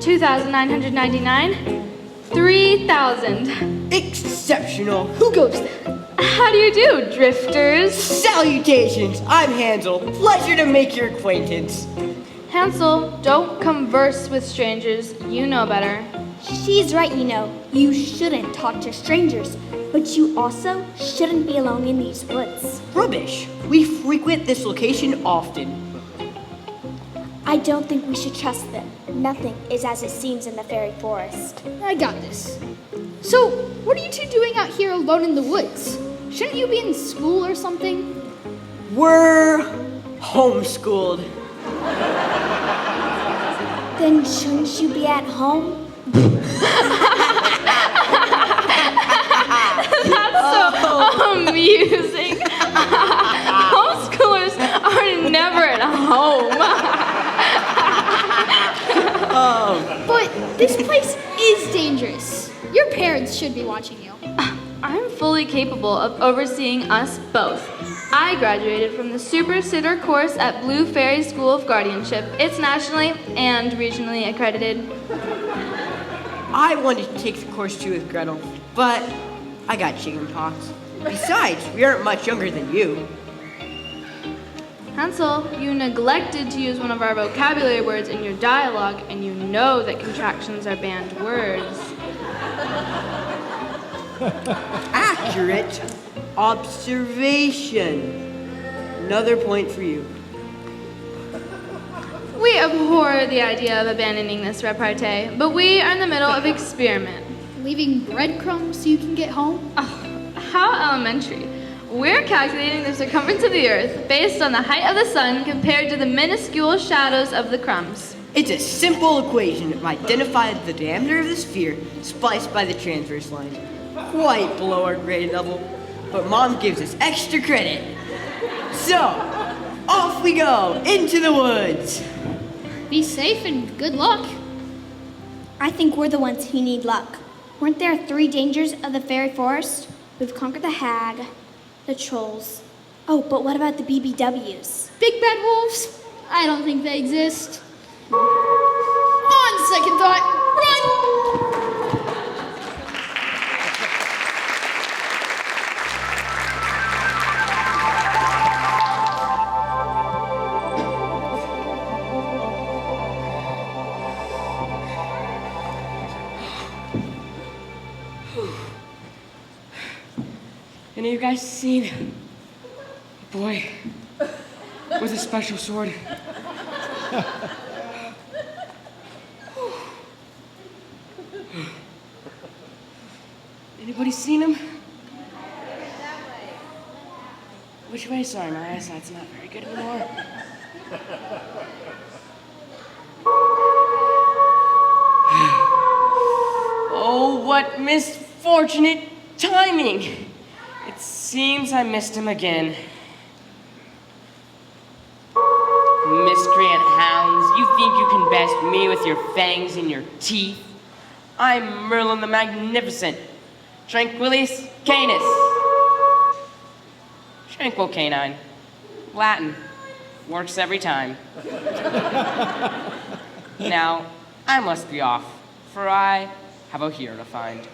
2,999, 3,000. Exceptional. Who goes there? How do you do, drifters? Salutations. I'm Hansel. Pleasure to make your acquaintance. Hansel, don't converse with strangers. You know better. She's right, you know. You shouldn't talk to strangers, but you also shouldn't be alone in these woods. Rubbish. We frequent this location often. I don't think we should trust them. Nothing is as it seems in the fairy forest. I got this. So, what are you two doing out here alone in the woods? Shouldn't you be in school or something? We're homeschooled. Then shouldn't you be at home? That's so amusing. Homeschoolers are never at home. But this place is dangerous. Your parents should be watching you. I'm fully capable of overseeing us both. I graduated from the Super Sitter course at Blue Fairy School of Guardianship. It's nationally and regionally accredited. I wanted to take the course too with Gretel, but I got chickenpox. Besides, we aren't much younger than you. Hansel, you neglected to use one of our vocabulary words in your dialogue, and you know that contractions are banned words. Accurate observation. Another point for you. We abhor the idea of abandoning this repartee, but we are in the middle of experiment. Leaving breadcrumbs so you can get home? Oh, how elementary. We're calculating the circumference of the Earth based on the height of the sun compared to the minuscule shadows of the crumbs. It's a simple equation that identifies the diameter of the sphere spliced by the transverse line. Quite below our grade level, but Mom gives us extra credit. So, off we go into the woods. Be safe and good luck. I think we're the ones who need luck. Weren't there 3 dangers of the fairy forest? We've conquered the hag, the trolls. Oh, but what about the BBWs? Big bad wolves? I don't think they exist. On second thought, run! Any of you guys seen a boy with a special sword? Anybody seen him? Which way? Sorry, my eyesight's not very good anymore. Oh, what misfortunate timing! It seems I missed him again. Miscreant hounds, you think you can best me with your fangs and your teeth? I'm Merlin the Magnificent, Tranquillis Canis. Tranquil canine. Latin. Works every time. Now, I must be off, for I have a hero to find.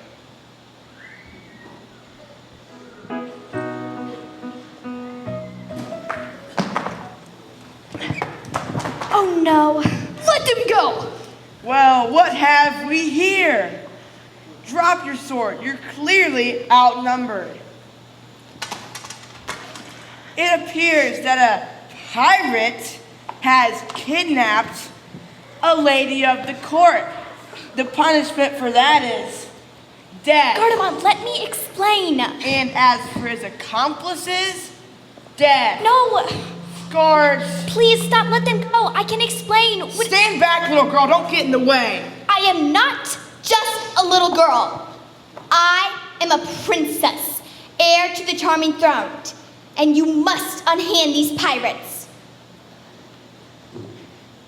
Oh no. Let them go! Well, what have we here? Drop your sword. You're clearly outnumbered. It appears that a pirate has kidnapped a lady of the court. The punishment for that is death. Gardaman, let me explain. And as for his accomplices, death. No. Scourge. Please stop. Let them go. I can explain. Stand back, little girl. Don't get in the way. I am not just a little girl. I am a princess, heir to the charming throne. And you must unhand these pirates.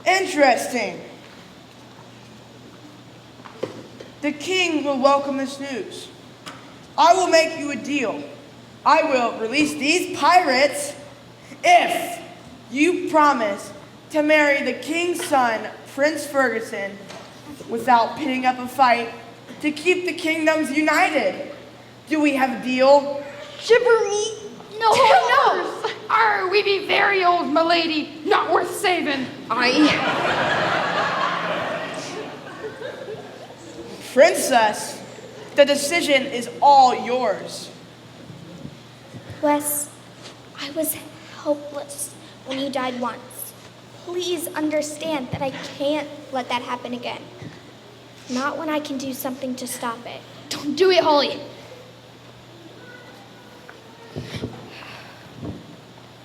Interesting. The king will welcome this news. I will make you a deal. I will release these pirates if you promise to marry the king's son, Prince Ferguson, without pitting up a fight to keep the kingdoms united. Do we have a deal? Shiver me. No. We be very old, milady. Not worth saving. Princess, the decision is all yours. Wes, I was helpless when you died once. Please understand that I can't let that happen again. Not when I can do something to stop it. Don't do it, Holly.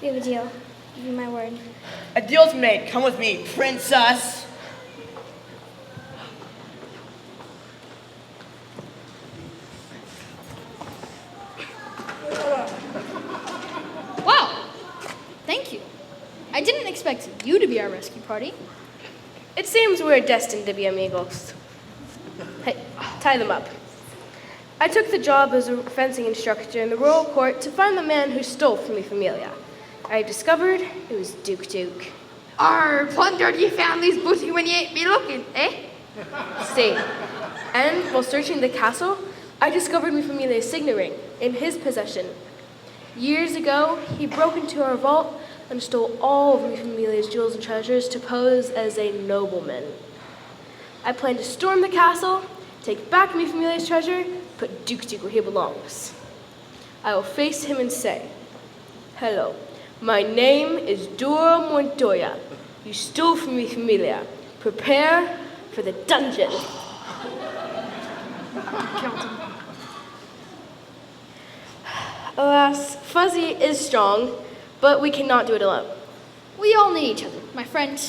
We have a deal. Give you my word. A deal's made. Come with me, princess. Wow. Thank you. I didn't expect you to be our rescue party. It seems we're destined to be amigos. Hey, tie them up. I took the job as a fencing instructor in the royal court to find the man who stole from me familia. I discovered it was Duke. Plundered ye family's booty when ye ain't be looking, eh? Stay. And while searching the castle, I discovered mi familia's signet ring in his possession. Years ago, he broke into our vault and stole all of mi familia's jewels and treasures to pose as a nobleman. I plan to storm the castle, take back mi familia's treasure, put Duke where he belongs. I will face him and say, "Hello, my name is Dora Montoya. You stole from mi familia. Prepare for the dungeon." Alas, Fuzzy is strong, but we cannot do it alone. We all need each other, my friend.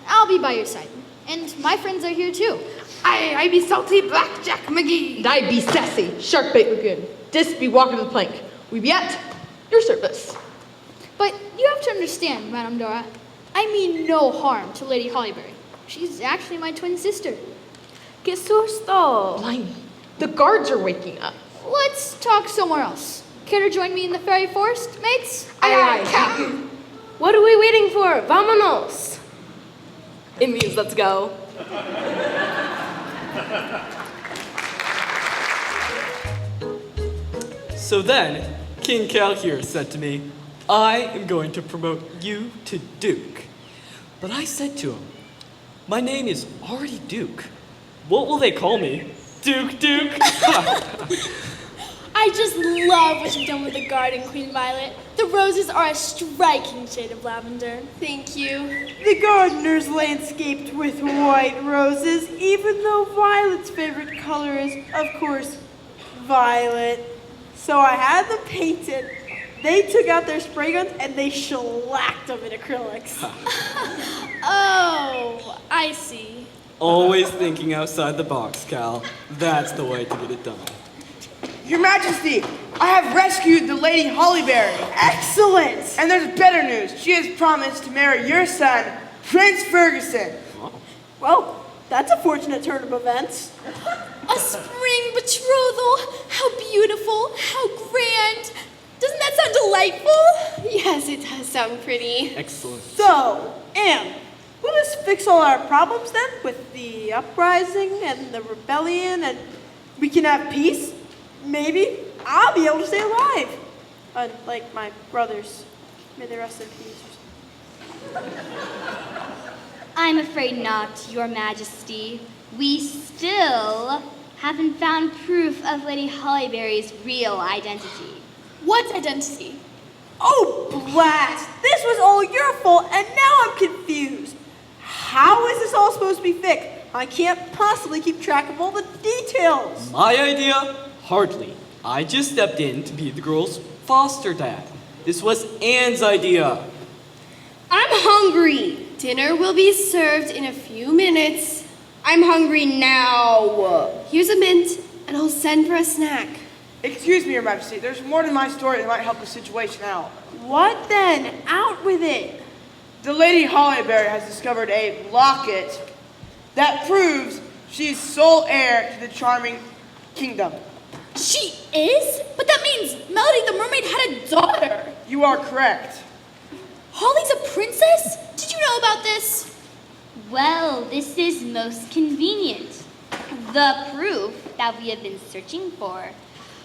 I'll be by your side. And my friends are here too. I be salty Blackjack McGee. And I be sassy Sharkbait Lagoon. Dis be walking the plank. We be at your service. But you have to understand, Madame Dora, I mean no harm to Lady Hollyberry. She's actually my twin sister. Que susto! Blimey, the guards are waking up. Let's talk somewhere else. Care to join me in the fairy forest, mates? Aye, Captain. What are we waiting for? Vámonos! It means let's go. So then, King Cal here said to me, I am going to promote you to Duke. But I said to him, my name is already Duke. What will they call me? Duke? I just love what you've done with the garden, Queen Violet. The roses are a striking shade of lavender. Thank you. The gardener's landscaped with white roses, even though Violet's favorite color is, of course, violet. So I had them painted. They took out their spray guns and they shellacked them in acrylics. Oh, I see. Always thinking outside the box, Cal. That's the way to get it done. Your Majesty, I have rescued the Lady Hollyberry. Excellent! And there's better news. She has promised to marry your son, Prince Ferguson. Well, that's a fortunate turn of events. A spring betrothal! How beautiful! How grand! Doesn't that sound delightful? Yes, it does sound pretty. Excellent. So, Anne, will this fix all our problems then? With the uprising and the rebellion, and we can have peace? Maybe I'll be able to stay alive. Like my brothers. May they rest in peace. I'm afraid not, Your Majesty. We still haven't found proof of Lady Hollyberry's real identity. What identity? Oh, blast! This was all your fault, and now I'm confused. How is this all supposed to be fixed? I can't possibly keep track of all the details. My idea? Hardly. I just stepped in to be the girl's foster dad. This was Anne's idea. I'm hungry. Dinner will be served in a few minutes. I'm hungry now. Here's a mint, and I'll send for a snack. Excuse me, Your Majesty. There's more to my story that might help the situation out. What then? Out with it. The Lady Hollyberry has discovered a locket that proves she's sole heir to the charming kingdom. She is? But that means Melody the mermaid had a daughter. You are correct. Holly's a princess? Did you know about this? Well, this is most convenient. The proof that we have been searching for.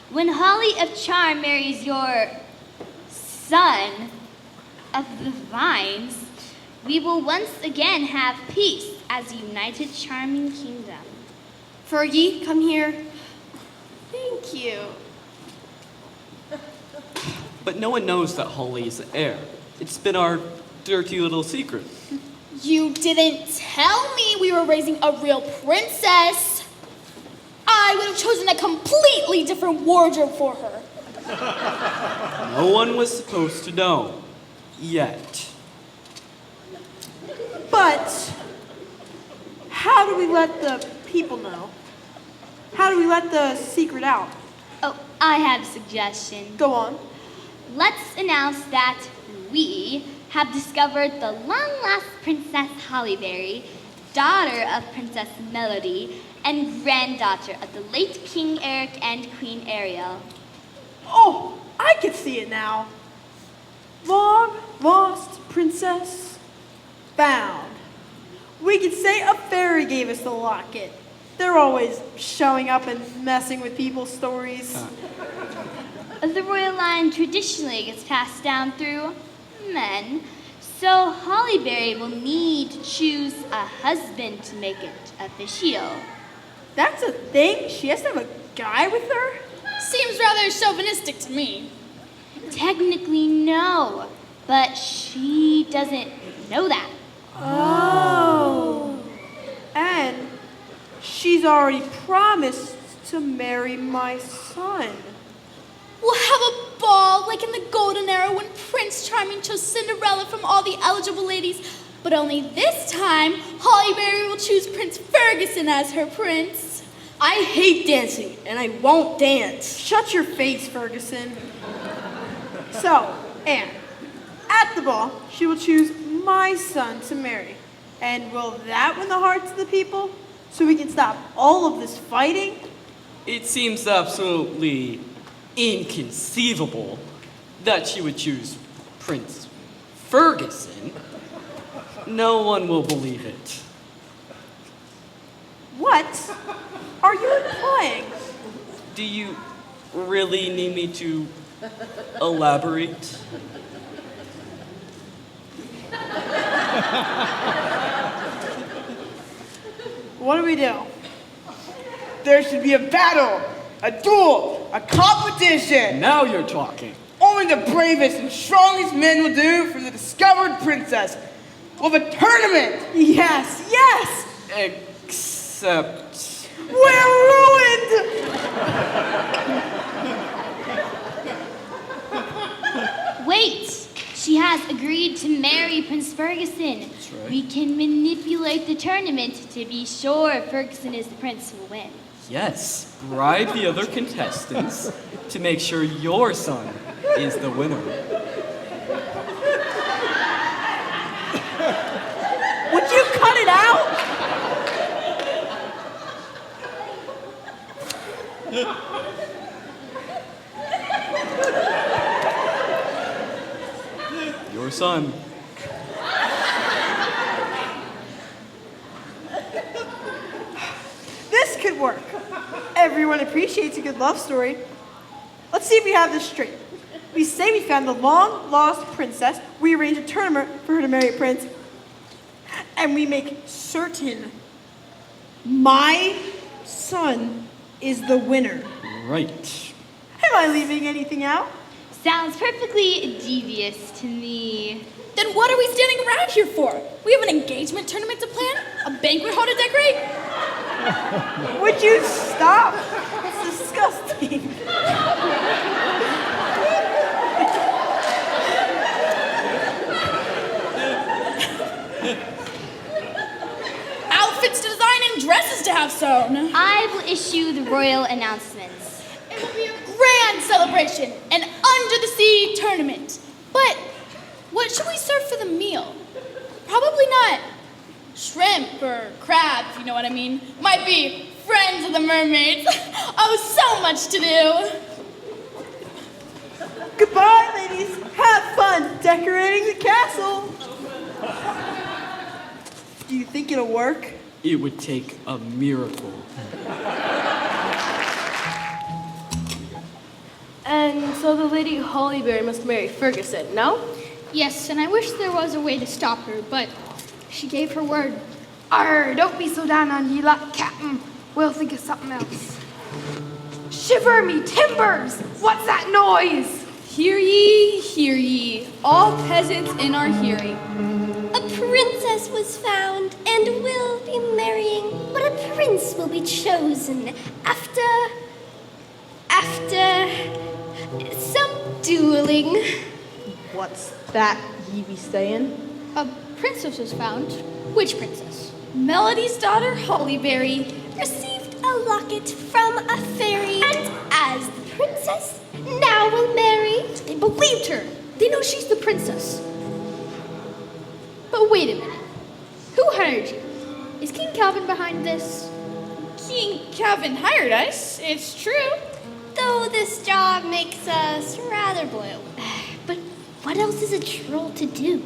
When Holly of Charm marries your son of the vines, we will once again have peace as a united charming kingdom. Fergie, come here. Thank you. But no one knows that Holly is the heir. It's been our dirty little secret. You didn't tell me we were raising a real princess. I would have chosen a completely different wardrobe for her. No one was supposed to know. Yet. But how do we let the people know? How do we let the secret out? Oh, I have a suggestion. Go on. Let's announce that we have discovered the long-lost Princess Hollyberry, daughter of Princess Melody, and granddaughter of the late King Eric and Queen Ariel. Oh, I can see it now. Long lost princess found. We could say a fairy gave us the locket. They're always showing up and messing with people's stories. The royal line traditionally gets passed down through men, so Hollyberry will need to choose a husband to make it official. That's a thing? She has to have a guy with her? Seems rather chauvinistic to me. Technically, no, but she doesn't know that. Oh. And she's already promised to marry my son. We'll have a ball like in the Golden Era when Prince Charming chose Cinderella from all the eligible ladies. But only this time, Hollyberry will choose Prince Ferguson as her prince. I hate dancing, and I won't dance. Shut your face, Ferguson. So, Anne, at the ball, she will choose my son to marry. And will that win the hearts of the people? So we can stop all of this fighting? It seems absolutely inconceivable that she would choose Prince Ferguson. No one will believe it. What are you implying? Do you really need me to elaborate? What do we do? There should be a battle, a duel, a competition. Now you're talking. Only the bravest and strongest men will do for the discovered princess. We'll have a tournament. Yes, yes! Except... We're ruined! Wait! She has agreed to marry Prince Ferguson. That's right. We can manipulate the tournament to be sure Ferguson is the prince who will win. Yes, bribe the other contestants to make sure your son is the winner. Would you cut it out? Your son. This could work. Everyone appreciates a good love story. Let's see if we have this straight. We say we found the long-lost princess, we arrange a tournament for her to marry a prince, and we make certain my son is the winner. Right. Am I leaving anything out? Sounds perfectly devious to me. Then what are we standing around here for? We have an engagement tournament to plan? A banquet hall to decorate? Would you stop? That's disgusting. Outfits to design and dresses to have sewn. I will issue the royal announcements. It will be a grand celebration, an under-the-sea tournament. But what should we serve for the meal? Probably not shrimp or crab, if you know what I mean. Might be friends of the mermaids. Oh, so much to do. Goodbye, ladies. Have fun decorating the castle. Do you think it'll work? It would take a miracle. And so the Lady Hollyberry must marry Ferguson, no? Yes, and I wish there was a way to stop her, but she gave her word. Arr, don't be so down on ye luck, Captain. We'll think of something else. Shiver me timbers! What's that noise? Hear ye, all peasants in our hearing. A princess was found and will be marrying, but a prince will be chosen after some dueling. What's that ye be saying? A princess was found. Which princess? Melody's daughter, Hollyberry. Received a locket from a fairy, and as the princess, now will marry. They believed her. They know she's the princess. But wait a minute. Who hired you? Is King Calvin behind this? King Calvin hired us, it's true. Though this job makes us rather blue. But what else is a troll to do?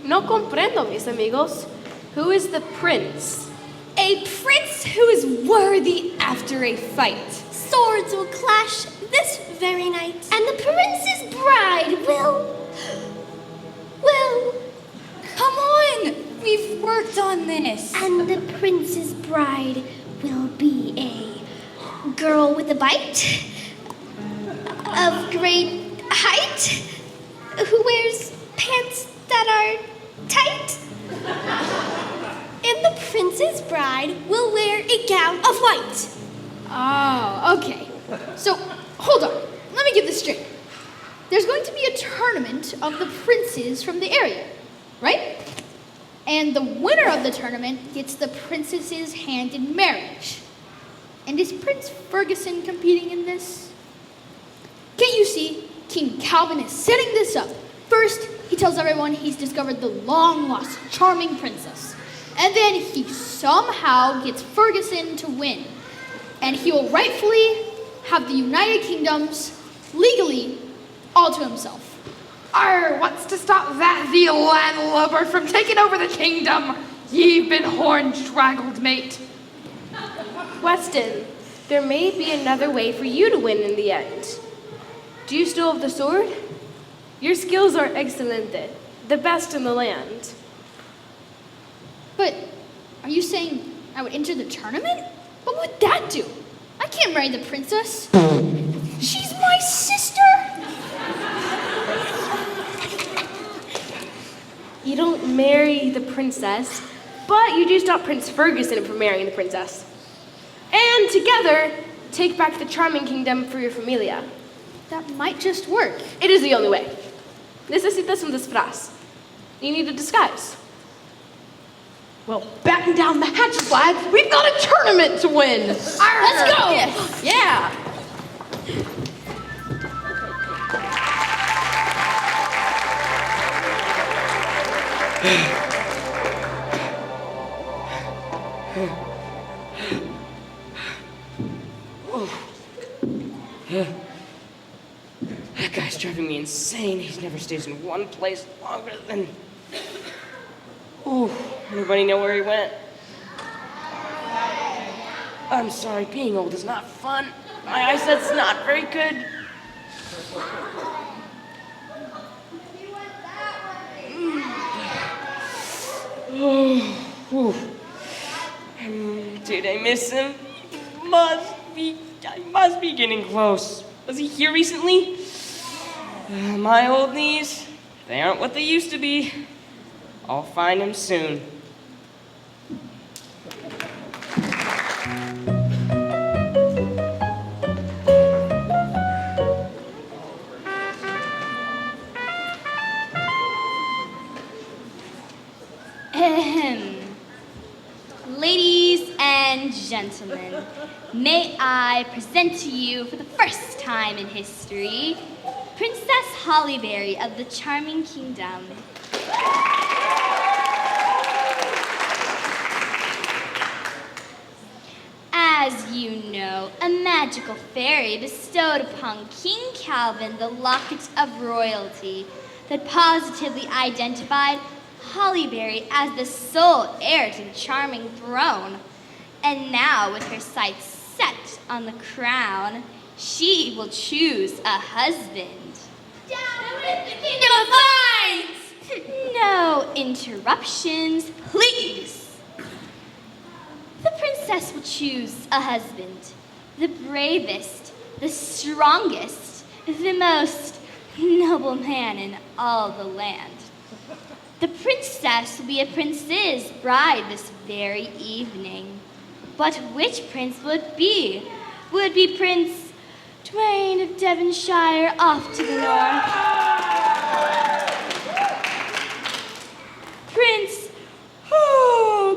No comprendo, mis amigos. Who is the prince? A prince who is worthy after a fight. Swords will clash this very night, and the prince's bride will... Come on! We've worked on this. And the prince's bride will be a girl with a bite, of great height, who wears pants that are tight. And the prince's bride will wear a gown of white. Oh, okay. So, hold on. Let me get this straight. There's going to be a tournament of the princes from the area, right? And the winner of the tournament gets the princess's hand in marriage. And is Prince Ferguson competing in this? Can't you see? King Calvin is setting this up. First, he tells everyone he's discovered the long-lost charming princess. And then he somehow gets Ferguson to win. And he will rightfully have the United Kingdoms, legally, all to himself. Arr, what's to stop that thee landlubber from taking over the kingdom? Ye've been horn-straggled, mate. Weston, there may be another way for you to win in the end. Do you still have the sword? Your skills are excelente, the best in the land. But are you saying I would enter the tournament? What would that do? I can't marry the princess. She's my sister! You don't marry the princess, but you do stop Prince Ferguson from marrying the princess. And together, take back the charming kingdom for your familia. That might just work. It is the only way. Necesitas un disfraz. You need a disguise. Well, batten down the hatches, lads. We've got a tournament to win. Let's go! Yeah. That guy's driving me insane. He never stays in one place longer than... Anybody know where he went? I'm sorry, being old is not fun. My eyesight's not very good. Did I miss him? I must be getting close. Was he here recently? My old knees They aren't what they used to be. I'll find him soon. Ahem. Ladies and gentlemen, may I present to you for the first time in history, Princess Hollyberry of the Charming Kingdom. As you know, a magical fairy bestowed upon King Calvin the locket of royalty that positively identified Hollyberry as the sole heir to the charming throne. And now, with her sights set on the crown, she will choose a husband. Down with the Kingdom of Vines! No interruptions, please. The princess will choose a husband, the bravest, the strongest, the most noble man in all the land. The princess will be a prince's bride this very evening. But which prince will it be? Will it be Prince Dwayne of Devonshire off to the north?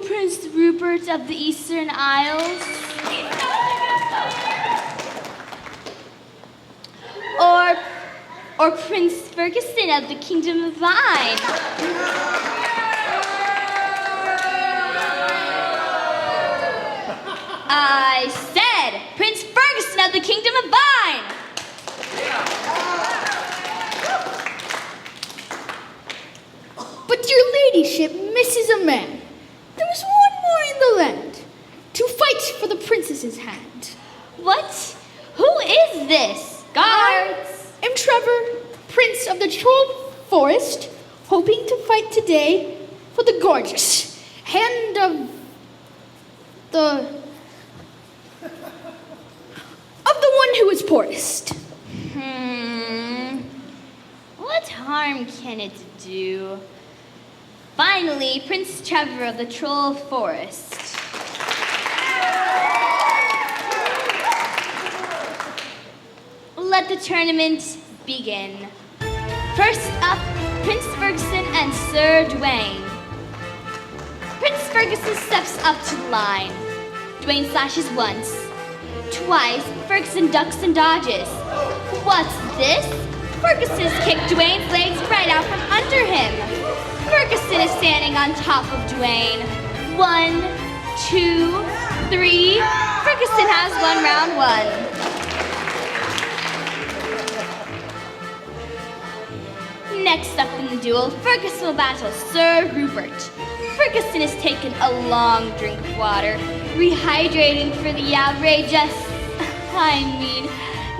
Prince Rupert of the Eastern Isles? Or Prince Ferguson of the Kingdom of Vine? I said Prince Ferguson of the Kingdom of Vine! But your ladyship misses a man. There was one more in the land to fight for the princess's hand. What? Who is this? Guards! I am Trevor, Prince of the Troll Forest, hoping to fight today for the gorgeous hand of the one who is poorest. What harm can it do? Finally, Prince Trevor of the Troll Forest. Let the tournament begin. First up, Prince Ferguson and Sir Dwayne. Prince Ferguson steps up to the line. Dwayne slashes once, twice. Ferguson ducks and dodges. What's this? Ferguson's kicked Dwayne's legs right out from under him. Ferguson is standing on top of Dwayne. 1, 2, 3. Ferguson has won round 1. Next up in the duel, Ferguson will battle Sir Rupert. Ferguson has taken a long drink of water, rehydrating for the outrageous,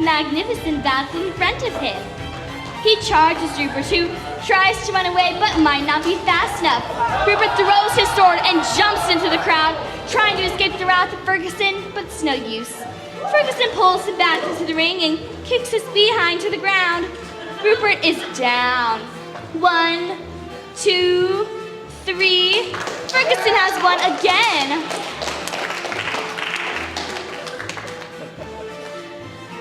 magnificent battle in front of him. He charges Rupert, who tries to run away but might not be fast enough. Rupert throws his sword and jumps into the crowd, trying to escape the wrath of Ferguson, but it's no use. Ferguson pulls him back into the ring and kicks his behind to the ground. Rupert is down. 1, 2, 3. Ferguson has won again.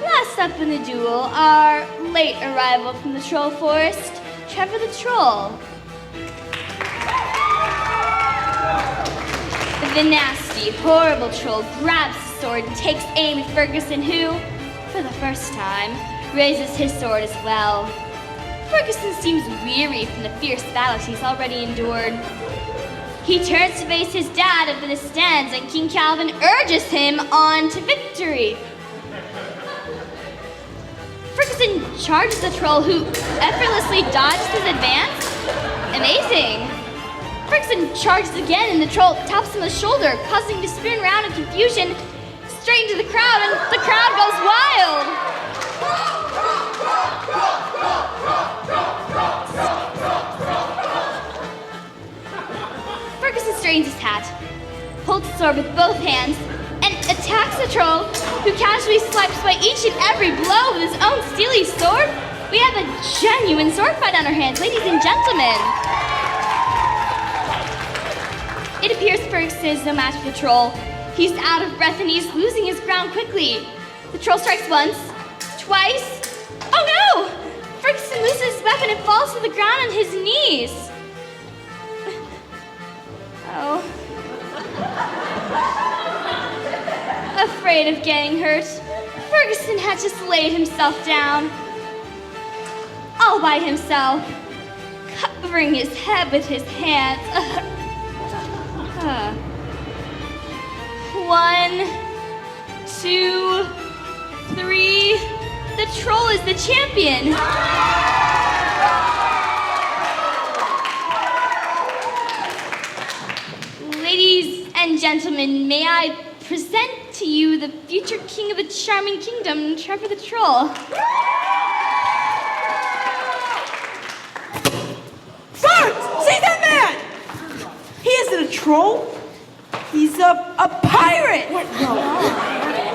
Last up in the duel, our late arrival from the Troll Forest, Trevor the Troll. The nasty, horrible troll grabs his sword and takes aim at Ferguson, who, for the first time, raises his sword as well. Ferguson seems weary from the fierce battles he's already endured. He turns to face his dad up in the stands, and King Calvin urges him on to victory. Ferguson charges the troll, who effortlessly dodges his advance. Amazing. Ferguson charges again, and the troll taps him on the shoulder, causing him to spin around in confusion, straight into the crowd, and the crowd goes wild. Ferguson straightens his hat, holds the sword with both hands, and attacks the troll, who casually swipes away each and every blow with his own steely sword. We have a genuine sword fight on our hands, ladies and gentlemen. It appears Ferguson is no match for the troll. He's out of breath and he's losing his ground quickly. The troll strikes once, twice. Oh no! Ferguson loses his weapon and falls to the ground on his knees. Oh. Afraid of getting hurt, Ferguson had just laid himself down. All by himself, covering his head with his hands. 1, 2, 3. The troll is the champion. Ladies and gentlemen, may I present to you the future king of the charming kingdom, Trevor the Troll. Guards! See that man! He isn't a troll. He's a pirate.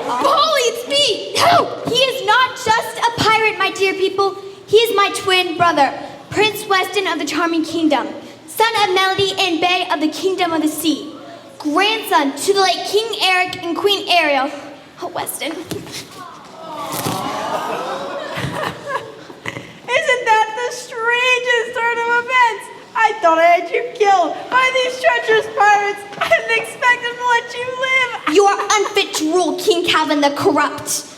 Polly, it's me! No! He is not just a pirate, my dear people. He is my twin brother, Prince Weston of the Charming Kingdom, son of Melody and Bay of the Kingdom of the Sea, grandson to the late King Eric and Queen Ariel. Oh, Weston. Isn't that the strangest turn of events? I thought I had you killed by these treacherous pirates. I didn't expect them to let you live. You are unfit to rule, King Calvin the Corrupt.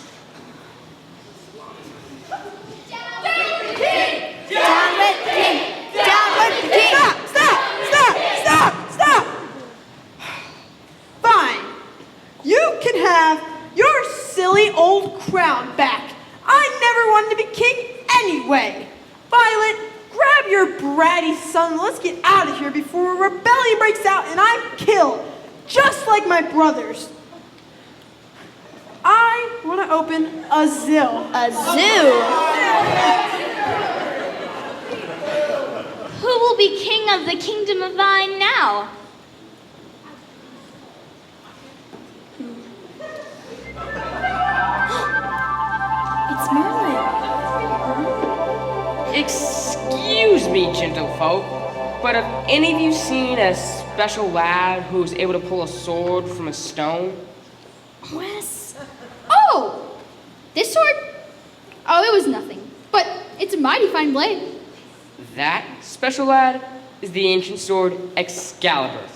Down with the king! Down with the king! Down with the king! Stop! Fine. You can have your silly old crown back. I never wanted to be king anyway. Violet, grab your bratty son. Let's get out of here before a rebellion breaks out and I'm killed, just like my brothers. I want to open a zoo. A zoo? Who will be king of the Kingdom of Vine now? It's Merlin. Excuse me, gentlefolk, but have any of you seen a special lad who's able to pull a sword from a stone? Wes. Oh! This sword? Oh, it was nothing. But it's a mighty fine blade. That special lad is the ancient sword Excalibur.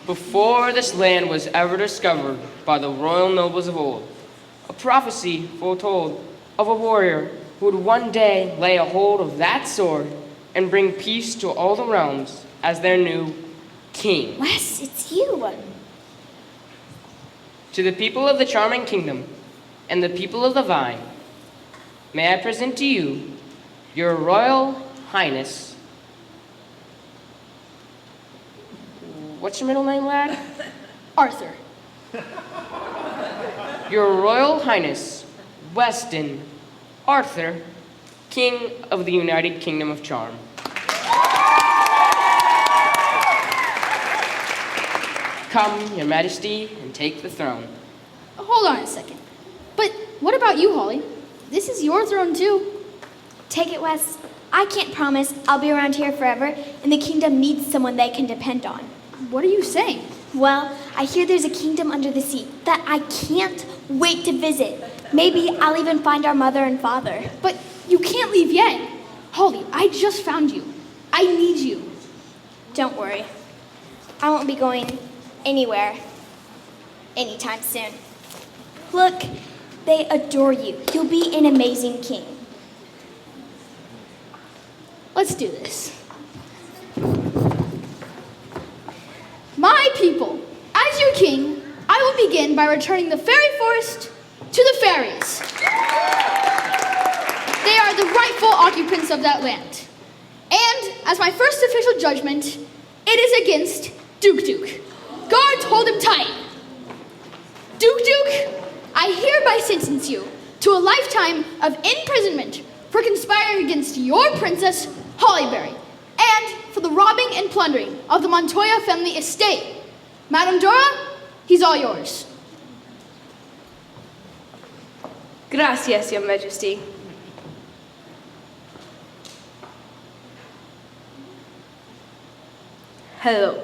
Before this land was ever discovered by the royal nobles of old, a prophecy foretold of a warrior who would one day lay a hold of that sword and bring peace to all the realms as their new king. Wes, it's you. To the people of the Charming Kingdom and the people of the Vine, may I present to you your Royal Highness. What's your middle name, lad? Arthur. Your Royal Highness, Weston Arthur, King of the United Kingdom of Charm. Come, Your Majesty, and take the throne. Hold on a second. But what about you, Holly? This is your throne, too. Take it, Wes. I can't promise I'll be around here forever, and the kingdom needs someone they can depend on. What are you saying? Well, I hear there's a kingdom under the sea that I can't wait to visit. Maybe I'll even find our mother and father. But you can't leave yet. Holly, I just found you. I need you. Don't worry. I won't be going anywhere anytime soon. Look, they adore you. You'll be an amazing king. Let's do this. My people, as your king, I will begin by returning the fairy forest to the fairies. They are the rightful occupants of that land. And as my first official judgment, it is against Duke Duke. Guards, hold him tight. Duke Duke, I hereby sentence you to a lifetime of imprisonment for conspiring against your princess, Hollyberry, and for the robbing and plundering of the Montoya family estate. Madame Dora, he's all yours. Gracias, Your Majesty. Hello,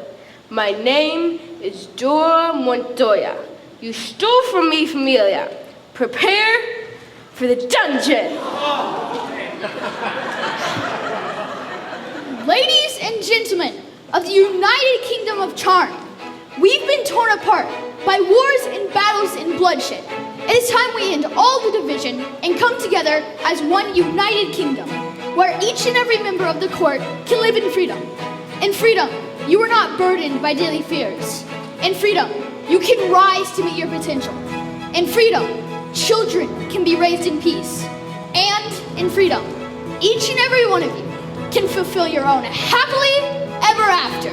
my name is Dora Montoya. You stole from me, familia. Prepare for the dungeon. Ladies and gentlemen of the United Kingdom of Charm, we've been torn apart by wars and battles and bloodshed. It is time we end all the division and come together as one united kingdom, where each and every member of the court can live in freedom. In freedom, you are not burdened by daily fears. In freedom, you can rise to meet your potential. In freedom, children can be raised in peace. And in freedom, each and every one of you can fulfill your own happily ever after.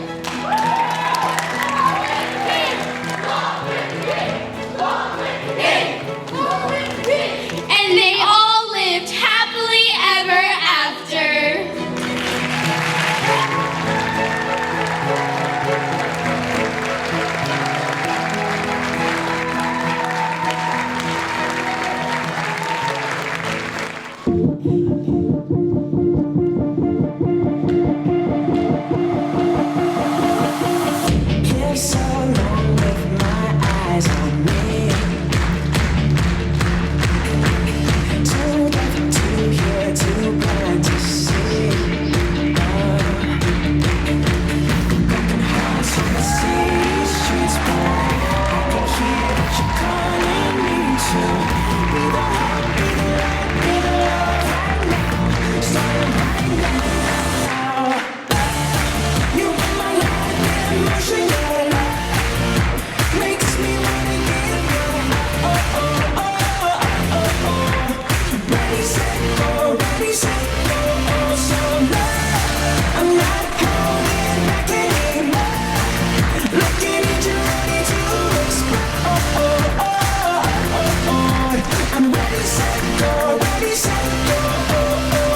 And they all lived happily ever after. Live so long with my eyes on me. Too deaf to hear, too blind to see. Broken hearts on the city streets, but I can hear that you're calling me to be the hope, be the light, be the love right now. Starting right now. You are my life and emotion, your love makes me wanna give you. Oh, oh, oh, oh, oh, oh. Ready, set, go, ready, set, go. Oh, so love, I'm not holding back anymore. Looking at you, ready to explode. Oh, oh, oh, oh, oh. I'm ready, set, go, ready, set, go. Oh, oh.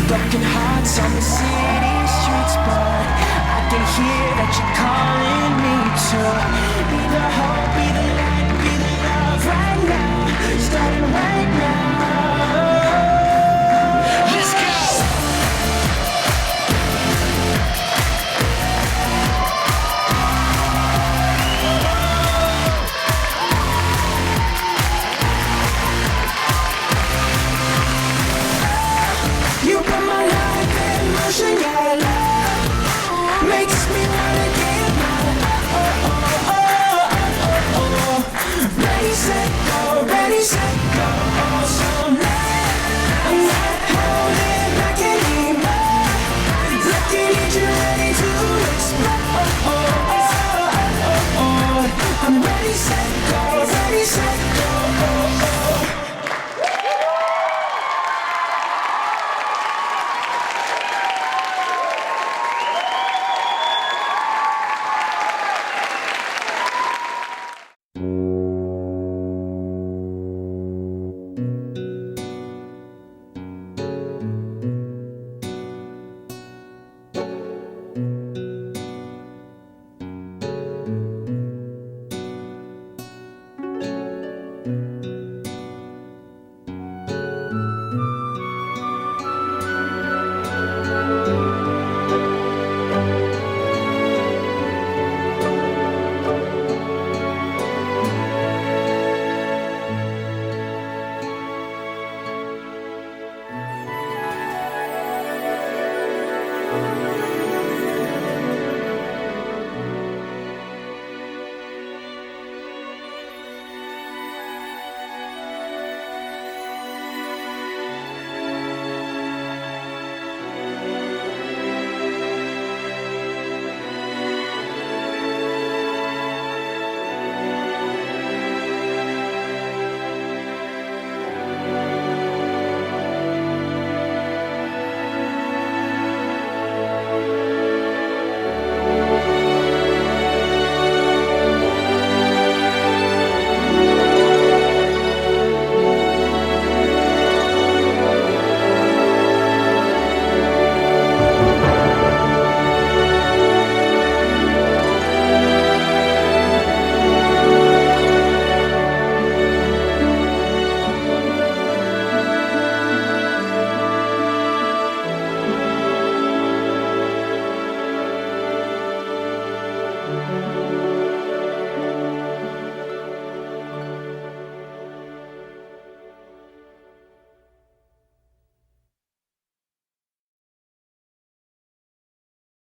Broken hearts on the city streets, but I can hear that you're calling me to be the hope, be the light, be the love right now, starting right now. Let's go! You put my life in motion, your love makes me wanna give my oh, oh, oh, oh, oh, oh. Ready, set, go, ready, set,